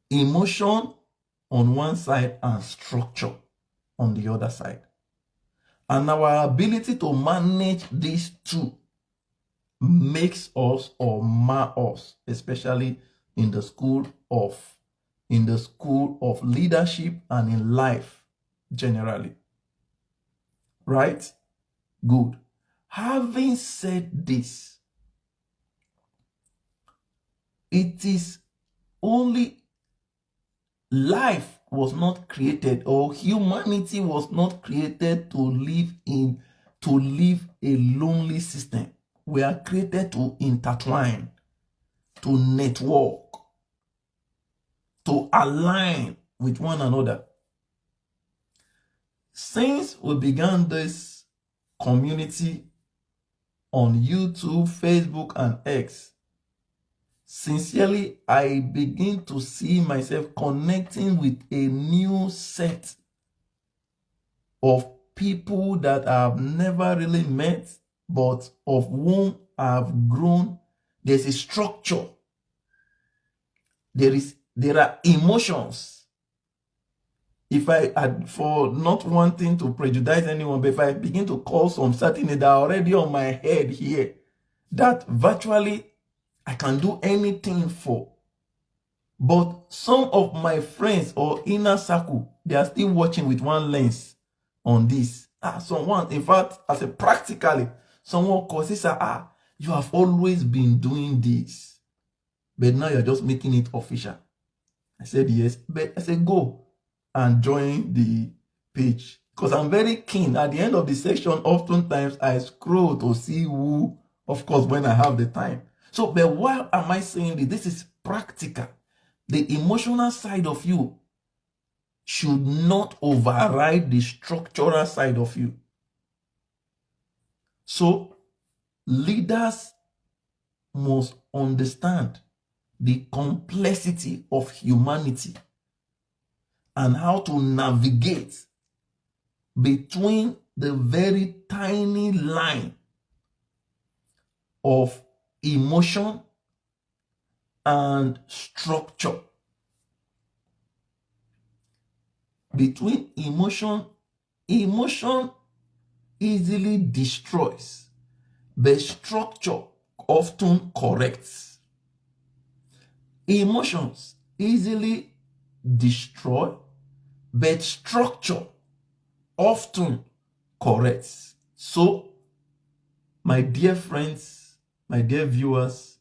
Emotion on one side and structure on the other side. And our ability to manage these two makes us or mar us, especially in the school of leadership and in life generally. Right? Good. Having said this, it is only life was not created, or humanity was not created to live a lonely system. We are created to intertwine, to network, to align with one another. Since we began this community on YouTube, Facebook, and X, sincerely, I begin to see myself connecting with a new set of people that I've never really met, but of whom I've grown. There's a structure. There are emotions if I had, for not wanting to prejudice anyone, but if I begin to call some certain that are already on my head here, that virtually I can do anything for. But some of my friends or inner circle, they are still watching with one lens on this. Someone, in fact, as a practically, someone calls this, you have always been doing this, but now you're just making it official. I said yes, but I said go and join the page, because I'm very keen. At the end of the session, oftentimes I scroll to see who, of course, when I have the time. So, but why am I saying this? This is practical. The emotional side of you should not override the structural side of you. So, leaders must understand the complexity of humanity and how to navigate between the very tiny line of emotion and structure. Between emotion easily destroys, but structure often corrects. Emotions easily destroy, but structure often corrects. So, my dear friends, my dear viewers,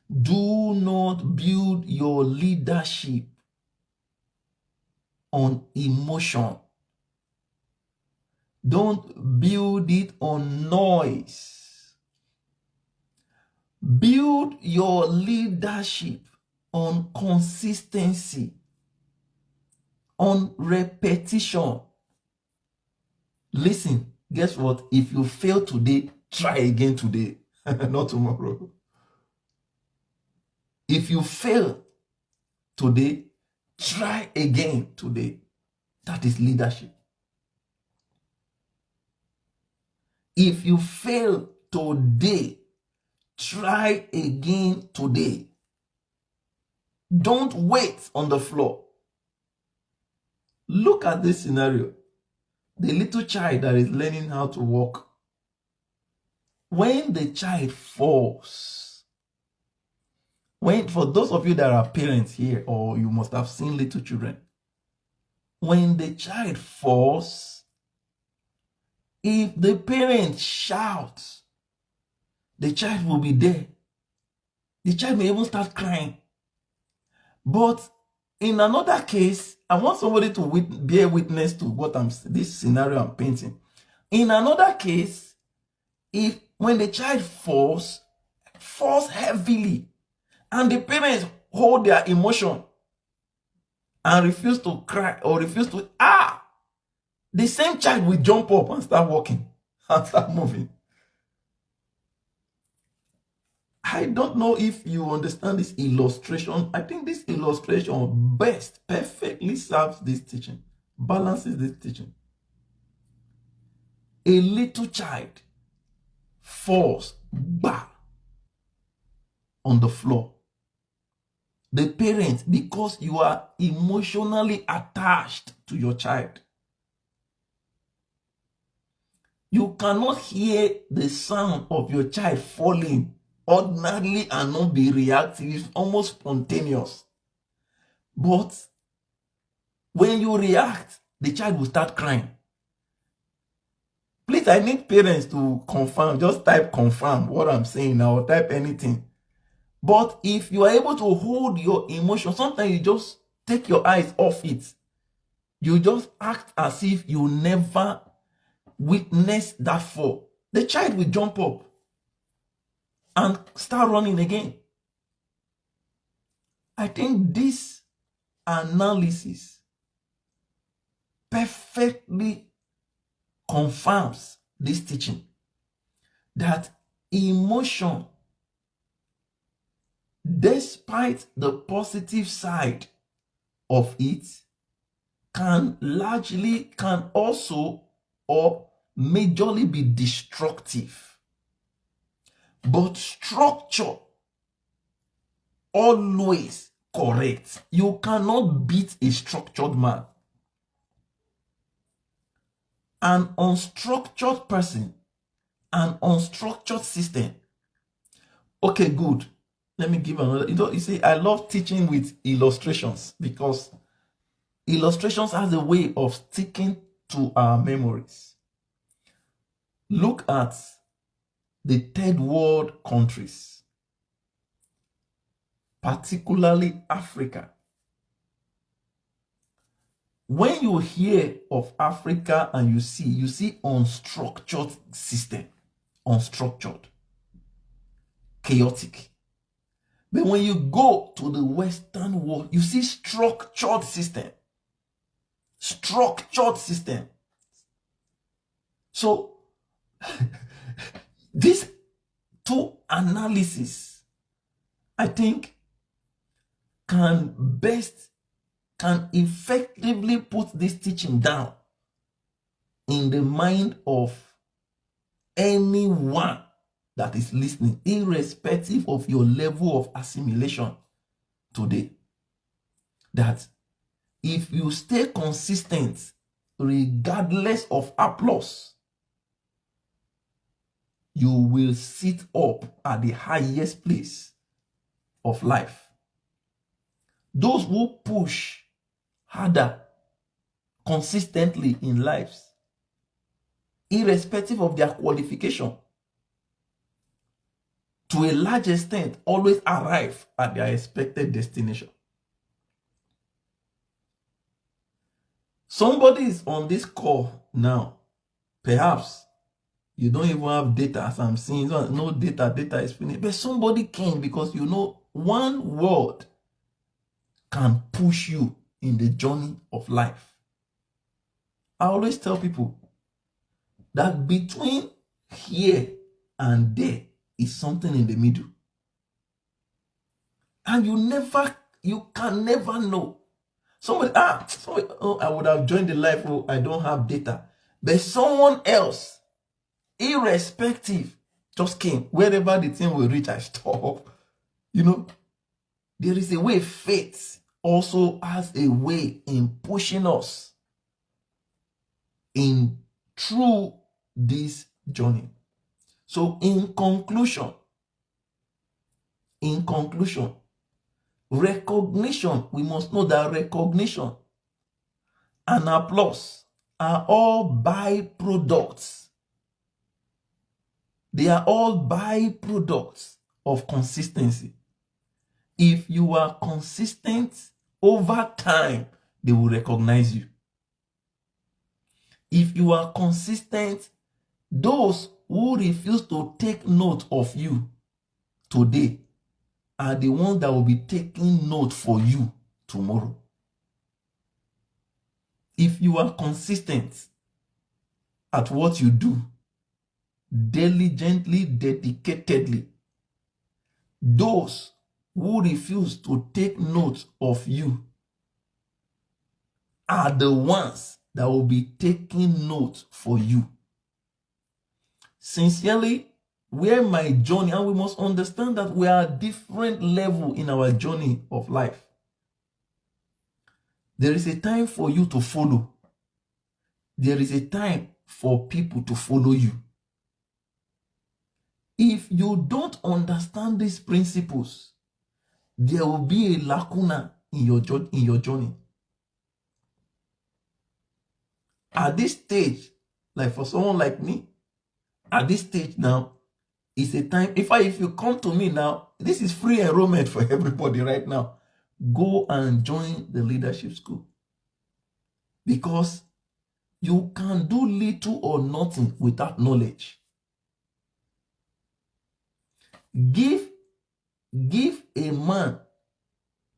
do not build your leadership on emotion. Don't build it on noise. Build your leadership on consistency, on repetition. Listen, guess what? If you fail today, try again today, not tomorrow. If you fail today, try again today. That is leadership. If you fail today, try again today. Don't wait on the floor. Look at this scenario. The little child that is learning how to walk. When the child falls, for those of you that are parents here, or you must have seen little children, when the child falls, if the parent shouts, the child will be there. The child may even start crying. But in another case, I want somebody to bear witness to what this scenario I'm painting. In another case, when the child falls heavily, and the parents hold their emotion and refuse to cry or refuse to, the same child will jump up and start walking and start moving. I don't know if you understand this illustration. I think this illustration perfectly serves this teaching, balances this teaching. A little child falls on the floor. The parents, because you are emotionally attached to your child, you cannot hear the sound of your child falling ordinarily and not be reactive. It's almost spontaneous. But when you react, the child will start crying. Please, I need parents to confirm. Just type confirm what I'm saying now, or type anything. But if you are able to hold your emotion, sometimes you just take your eyes off it. You just act as if you never witnessed that fall. The child will jump up and start running again. I think this analysis perfectly confirms this teaching, that emotion, despite the positive side of it, can also or majorly be destructive. But structure always correct. You cannot beat a structured man. an unstructured person, an unstructured system. Okay, good. Let me give another. You see, I love teaching with illustrations because illustrations has a way of sticking to our memories. Look at the third world countries, particularly Africa. When you hear of Africa and you see unstructured system, unstructured, chaotic. But when you go to the Western world, you see structured system. Structured system. So these two analysis, I think, can effectively put this teaching down in the mind of anyone that is listening, irrespective of your level of assimilation today. That if you stay consistent, regardless of applause, you will sit up at the highest place of life. Those who push harder consistently in lives, irrespective of their qualification, to a large extent, always arrive at their expected destination. Somebody is on this call now. Perhaps you don't even have data, as I'm seeing. No data is finished. But somebody came because you know one word can push you in the journey of life. I always tell people that between here and there is something in the middle. And you can never know. Somebody, I would have joined the life, I don't have data. But someone else, irrespective, just came. Wherever the thing will reach, I stop. You know, there is a way faith also has a way in pushing us in through this journey. So in conclusion, recognition, we must know that recognition and applause are all byproducts. They are all byproducts of consistency. If you are consistent over time, they will recognize you. If you are consistent, those who refuse to take note of you today are the ones that will be taking note for you tomorrow. If you are consistent at what you do, diligently, dedicatedly, those who refuse to take note of you are the ones that will be taking note for you. Sincerely, where my journey, and we must understand that we are at different level in our journey of life. There is a time for you to follow. There is a time for people to follow you. If you don't understand these principles, there will be a lacuna in your journey. At this stage, like for someone like me, at this stage now, it's a time. If you come to me now, this is free enrollment for everybody right now. Go and join the leadership school. Because you can do little or nothing without knowledge. Give a man,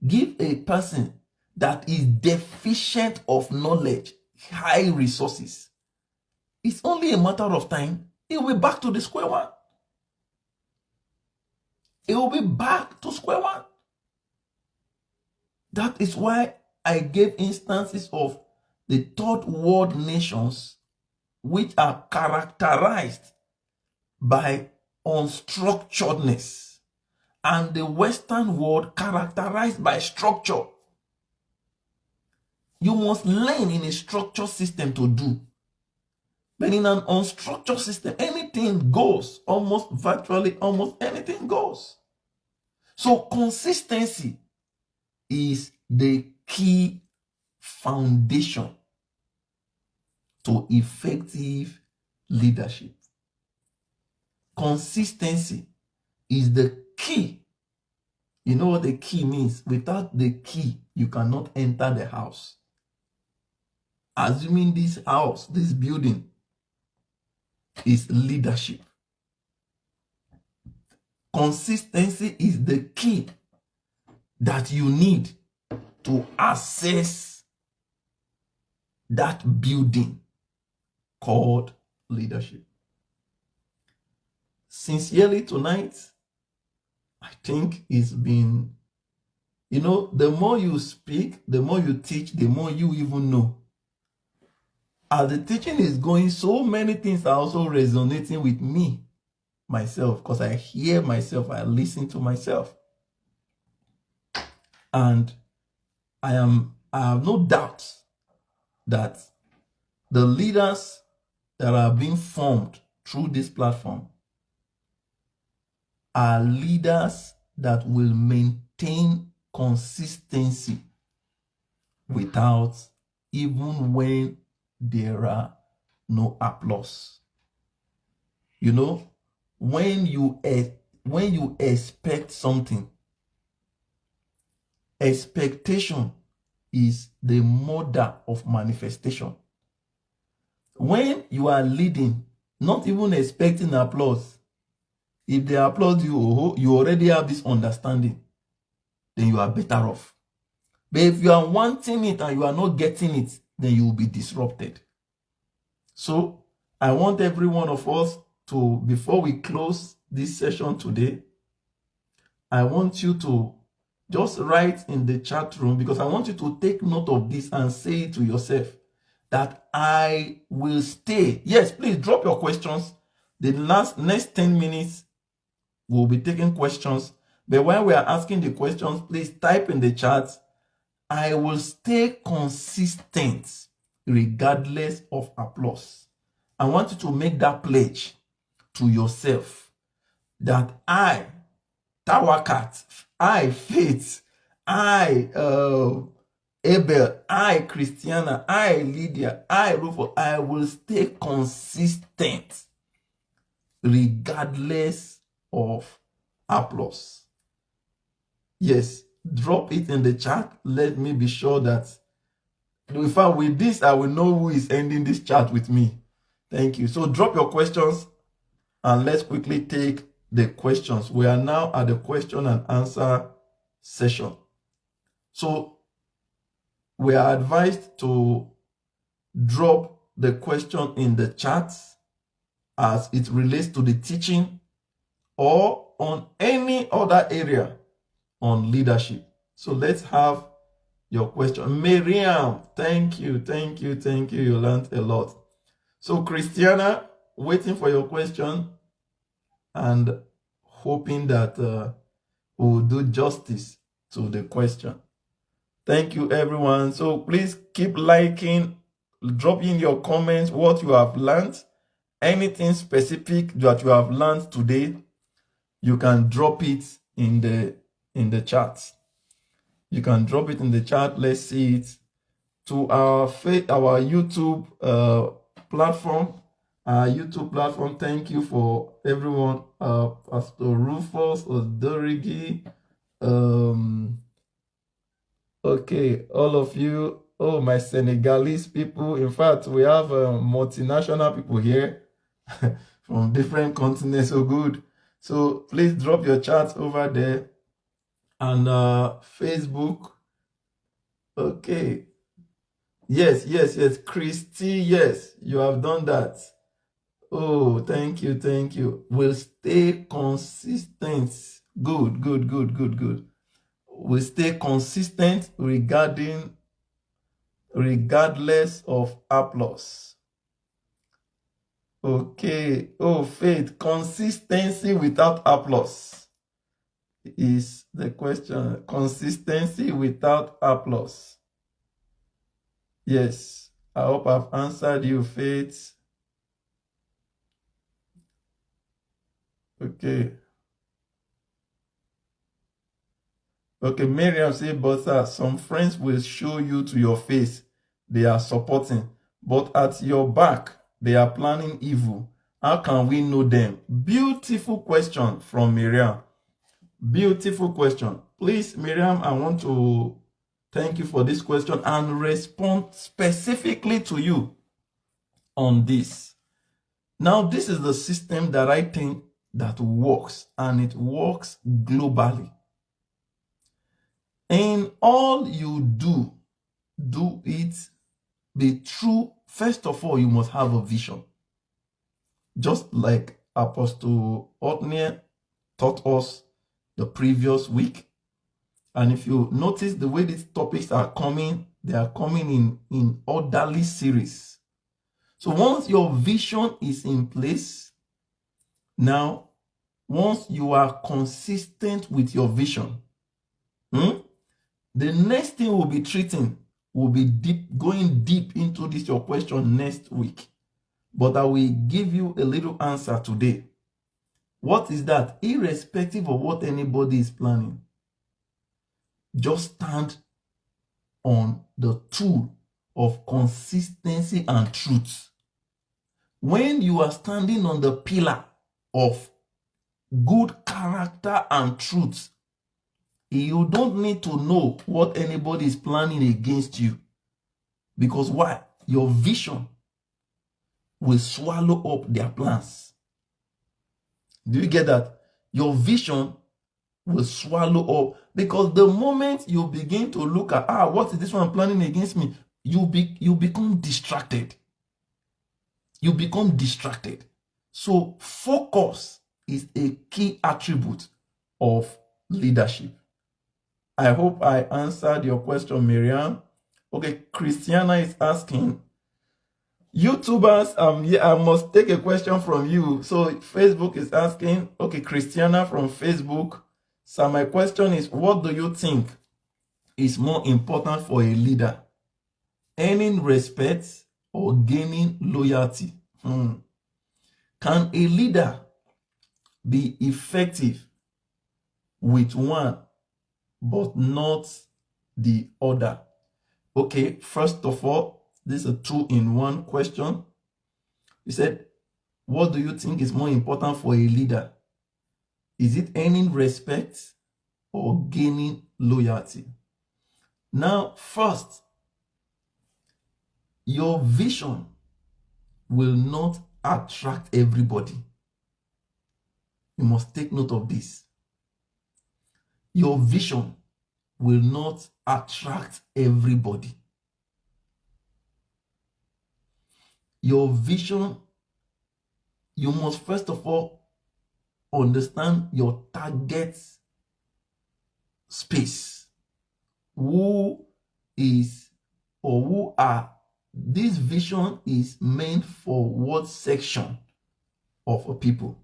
give a person that is deficient of knowledge high resources. It's only a matter of time. It will be back to the square one. It will be back to square one. That is why I gave instances of the third world nations which are characterized by unstructuredness, and the Western world characterized by structure. You must learn in a structured system to do. But in an unstructured system, anything goes. Virtually almost anything goes. So consistency is the key foundation to effective leadership. Consistency is the key. You know what the key means? Without the key, you cannot enter the house. Assuming this house, this building, is leadership. Consistency is the key that you need to access that building called leadership. Sincerely tonight, I think it's been, the more you speak, the more you teach, the more you even know. As the teaching is going, so many things are also resonating with me, myself, because I hear myself, I listen to myself. And I have no doubt that the leaders that are being formed through this platform are leaders that will maintain consistency without even when there are no applause. When you expect something, expectation is the mother of manifestation. When you are leading, not even expecting applause, if they applaud you, you already have this understanding, then you are better off. But if you are wanting it and you are not getting it, then you will be disrupted. So I want every one of us to, before we close this session today, I want you to just write in the chat room, because I want you to take note of this and say it to yourself, that I will stay. Yes, please drop your questions. The next 10 minutes, we'll be taking questions. But when we are asking the questions, please type in the chat, I will stay consistent regardless of applause. I want you to make that pledge to yourself, that I, Tawakat, I, Faith, I, Abel, I, Christiana, I, Lydia, I, Rufo, I will stay consistent regardless of applause. Yes, drop it in the chat. Let me be sure that, in fact, with this, I will know who is ending this chat with me. Thank you. So drop your questions and let's quickly take the questions. We are now at the question and answer session. So we are advised to drop the question in the chat as it relates to the teaching or on any other area on leadership. So let's have your question. Miriam, thank you. You learned a lot. So Christiana, waiting for your question and hoping that we'll do justice to the question. Thank you, everyone. So please keep liking, drop in your comments what you have learned. Anything specific that you have learned today, you can drop it in the chat. You can drop it in the chat. Let's see it. To our YouTube platform. Thank you for everyone. Pastor Rufus, Odorigi, okay, all of you. Oh, my Senegalese people. In fact, we have multinational people here from different continents. So good. So please drop your chats over there. And Facebook. Okay. Yes. Christy, yes, you have done that. Oh, thank you. We'll stay consistent. Good. We'll stay consistent regardless of applause. Okay. Oh, Faith, consistency without applause is the question. Consistency without applause. Yes, I hope I've answered you, Faith. Okay. Okay, Miriam say, but sir, some friends will show you to your face they are supporting, but at your back they are planning evil. How can we know them? Beautiful question from Miriam. Beautiful question. Please, Miriam, I want to thank you for this question and respond specifically to you on this. Now, this is the system that I think that works, and it works globally. In all you do it be true. First of all, you must have a vision. Just like Apostle Otniel taught us the previous week. And if you notice the way these topics are coming, they are coming in orderly series. So once your vision is in place, now, once you are consistent with your vision, the next thing we'll be treating will be going deep into this your question next week. But I will give you a little answer today. What is that? Irrespective of what anybody is planning, just stand on the tool of consistency and truth. When you are standing on the pillar of good character and truth, you don't need to know what anybody is planning against you. Because why? Your vision will swallow up their plans. Do you get that? Your vision will swallow up. Because the moment you begin to look at, what is this one planning against me? You become distracted. You become distracted. So focus is a key attribute of leadership. I hope I answered your question, Miriam. Okay, Christiana is asking, YouTubers, I must take a question from you. So Facebook is asking, okay, Christiana from Facebook. So my question is, what do you think is more important for a leader? Earning respect or gaining loyalty? Can a leader be effective with one but not the other? Okay, first of all, this is a two-in-one question. You said, what do you think is more important for a leader? Is it earning respect or gaining loyalty? Now, first, your vision will not attract everybody. You must take note of this. Your vision will not attract everybody. Your vision, you must first of all understand your target space. Who is or who are, this vision is meant for what section of a people.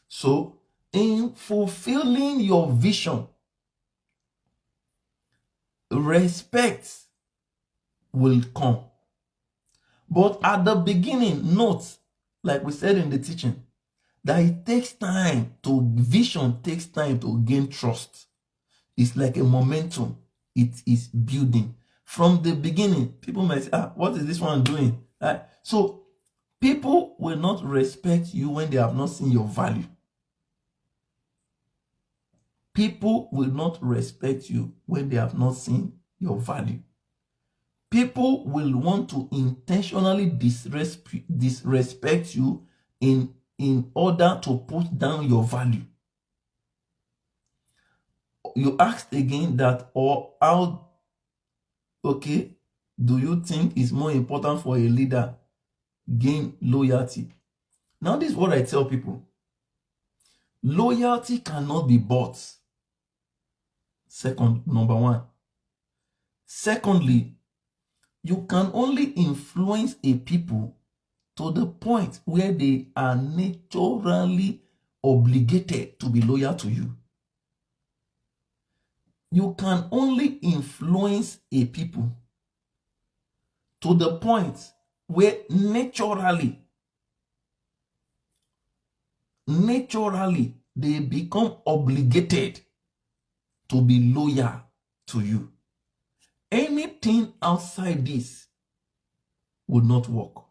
So in fulfilling your vision, respect will come. But at the beginning, note, like we said in the teaching, that it takes time vision takes time to gain trust. It's like a momentum. It is building. From the beginning, people might say, what is this one doing? So people will not respect you when they have not seen your value. People will not respect you when they have not seen your value. People will want to intentionally disrespect you in order to put down your value. You asked again that, or how, okay, do you think it's more important for a leader gain loyalty? Now, this is what I tell people. Loyalty cannot be bought. Number one. Secondly, you can only influence a people to the point where they are naturally obligated to be loyal to you. You can only influence a people to the point where naturally naturally they become obligated to be loyal to you. Anything outside this would not work.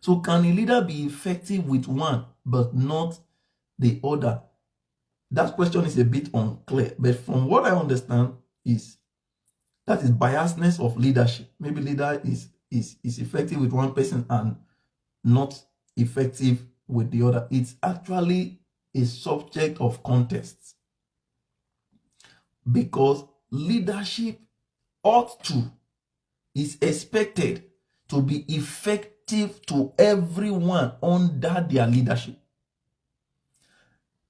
So can a leader be effective with one but not the other? That question is a bit unclear, but from what I understand is that is biasness of leadership. Maybe leader is effective with one person and not effective with the other. It's actually a subject of contest, because leadership is expected to be effective to everyone under their leadership.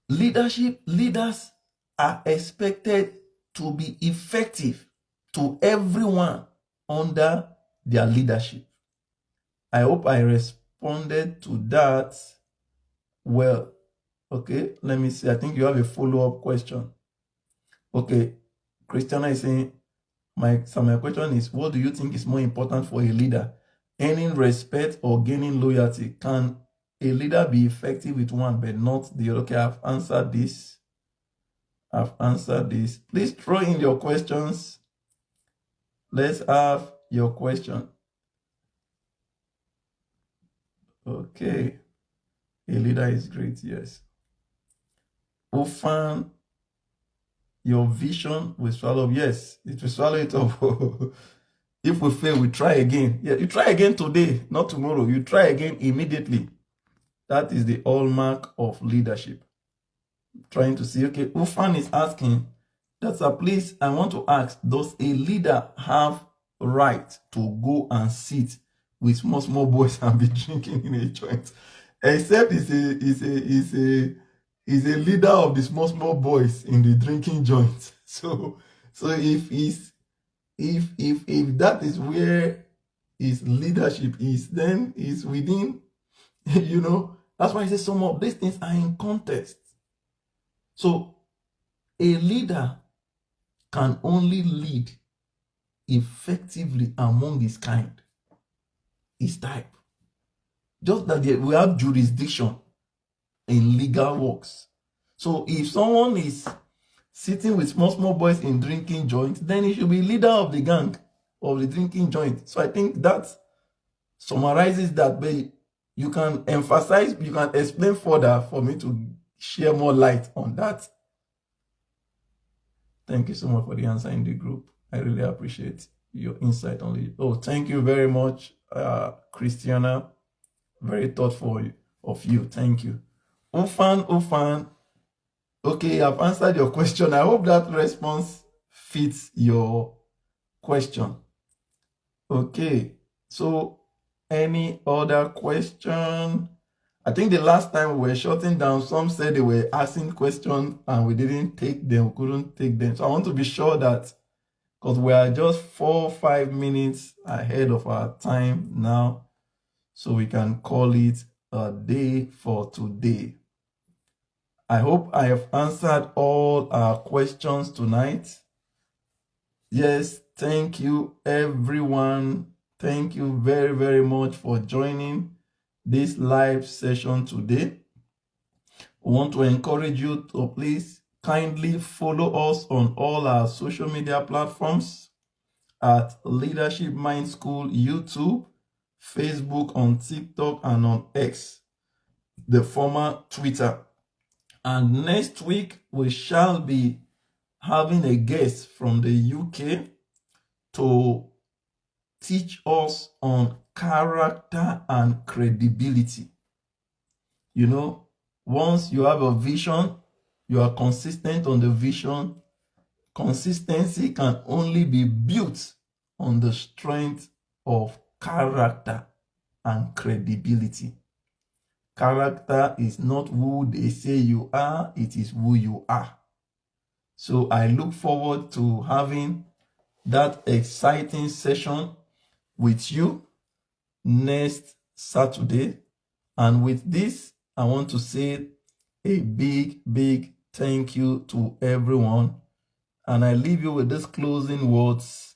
Leaders are expected to be effective to everyone under their leadership. I hope I responded to that well. Okay, let me see. I think you have a follow-up question. Okay, Christiana is saying, my question is, what do you think is more important for a leader? Earning respect or gaining loyalty? Can a leader be effective with one but not the other? Okay, I've answered this. Please throw in your questions. Let's have your question. Okay. A leader is great, yes. Often your vision will swallow. Yes, it will swallow it up. If we fail, we try again. Yeah, you try again today, not tomorrow. You try again immediately. That is the hallmark of leadership. Trying to see, okay, Ufan is asking, that's a place I want to ask, does a leader have right to go and sit with small boys and be drinking in a joint? Except he's a leader of the small boys in the drinking joint. So if that is where his leadership is, then it's within, that's why I say some of these things are in context. So a leader can only lead effectively among his kind, his type. Just that we have jurisdiction in legal works. So if someone is sitting with small boys in drinking joints, then he should be leader of the gang of the drinking joint. So I think that summarizes that, but you can emphasize, you can explain further for me to share more light on that. Thank you so much for the answer in the group. I really appreciate your insight on it. Oh, thank you very much, Christiana. Very thoughtful of you. Thank you. Ufan. Okay, I've answered your question. I hope that response fits your question. Okay, so any other question? I think the last time we were shutting down, some said they were asking questions and we didn't take them, couldn't take them. So I want to be sure that, because we are just 4 or 5 minutes ahead of our time now, so we can call it a day for today. I hope I have answered all our questions tonight. Yes, thank you, everyone. Thank you very, very much for joining this live session today. We want to encourage you to please kindly follow us on all our social media platforms at Leadership Mind School YouTube, Facebook, on TikTok, and on X, the former Twitter. And next week, we shall be having a guest from the UK to teach us on character and credibility. Once you have a vision, you are consistent on the vision. Consistency can only be built on the strength of character and credibility. Character is not who they say you are, it is who you are. So I look forward to having that exciting session with you next Saturday. And with this, I want to say a big thank you to everyone. And I leave you with these closing words.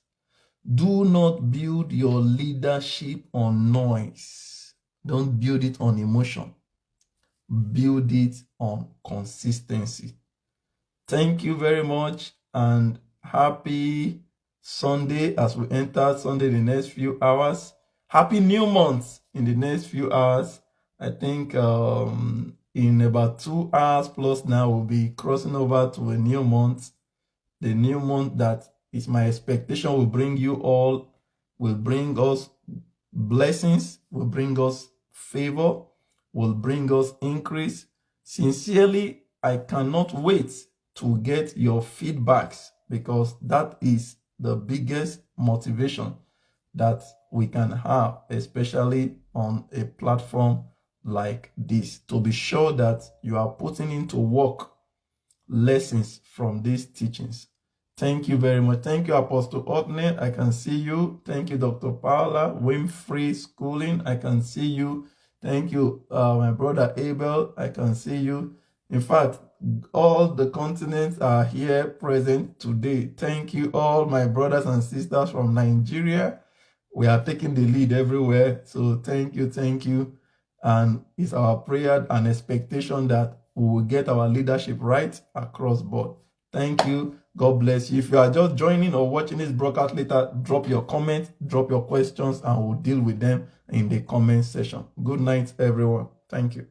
Do not build your leadership on noise. Don't build it on emotion. build it on consistency. Thank you very much, and happy Sunday as we enter Sunday the next few hours. Happy new month in the next few hours. I think in about 2 hours plus now we'll be crossing over to a new month. The new month that is my expectation will bring you all, will bring us blessings, will bring us favor, will bring us increase. Sincerely, I cannot wait to get your feedbacks, because that is the biggest motivation that we can have, especially on a platform like this, to be sure that you are putting into work lessons from these teachings. Thank you very much. Thank you, Apostle Otney. I can see you. Thank you, Dr. Paula. Winfrey Schooling. I can see you. Thank you, my brother Abel. I can see you. In fact, all the continents are here present today. Thank you, all my brothers and sisters from Nigeria. We are taking the lead everywhere. So thank you, thank you. And it's our prayer and expectation that we will get our leadership right across board. Thank you. God bless you. If you are just joining or watching this broadcast later, drop your comments, drop your questions, and we'll deal with them in the comment section. Good night, everyone. Thank you.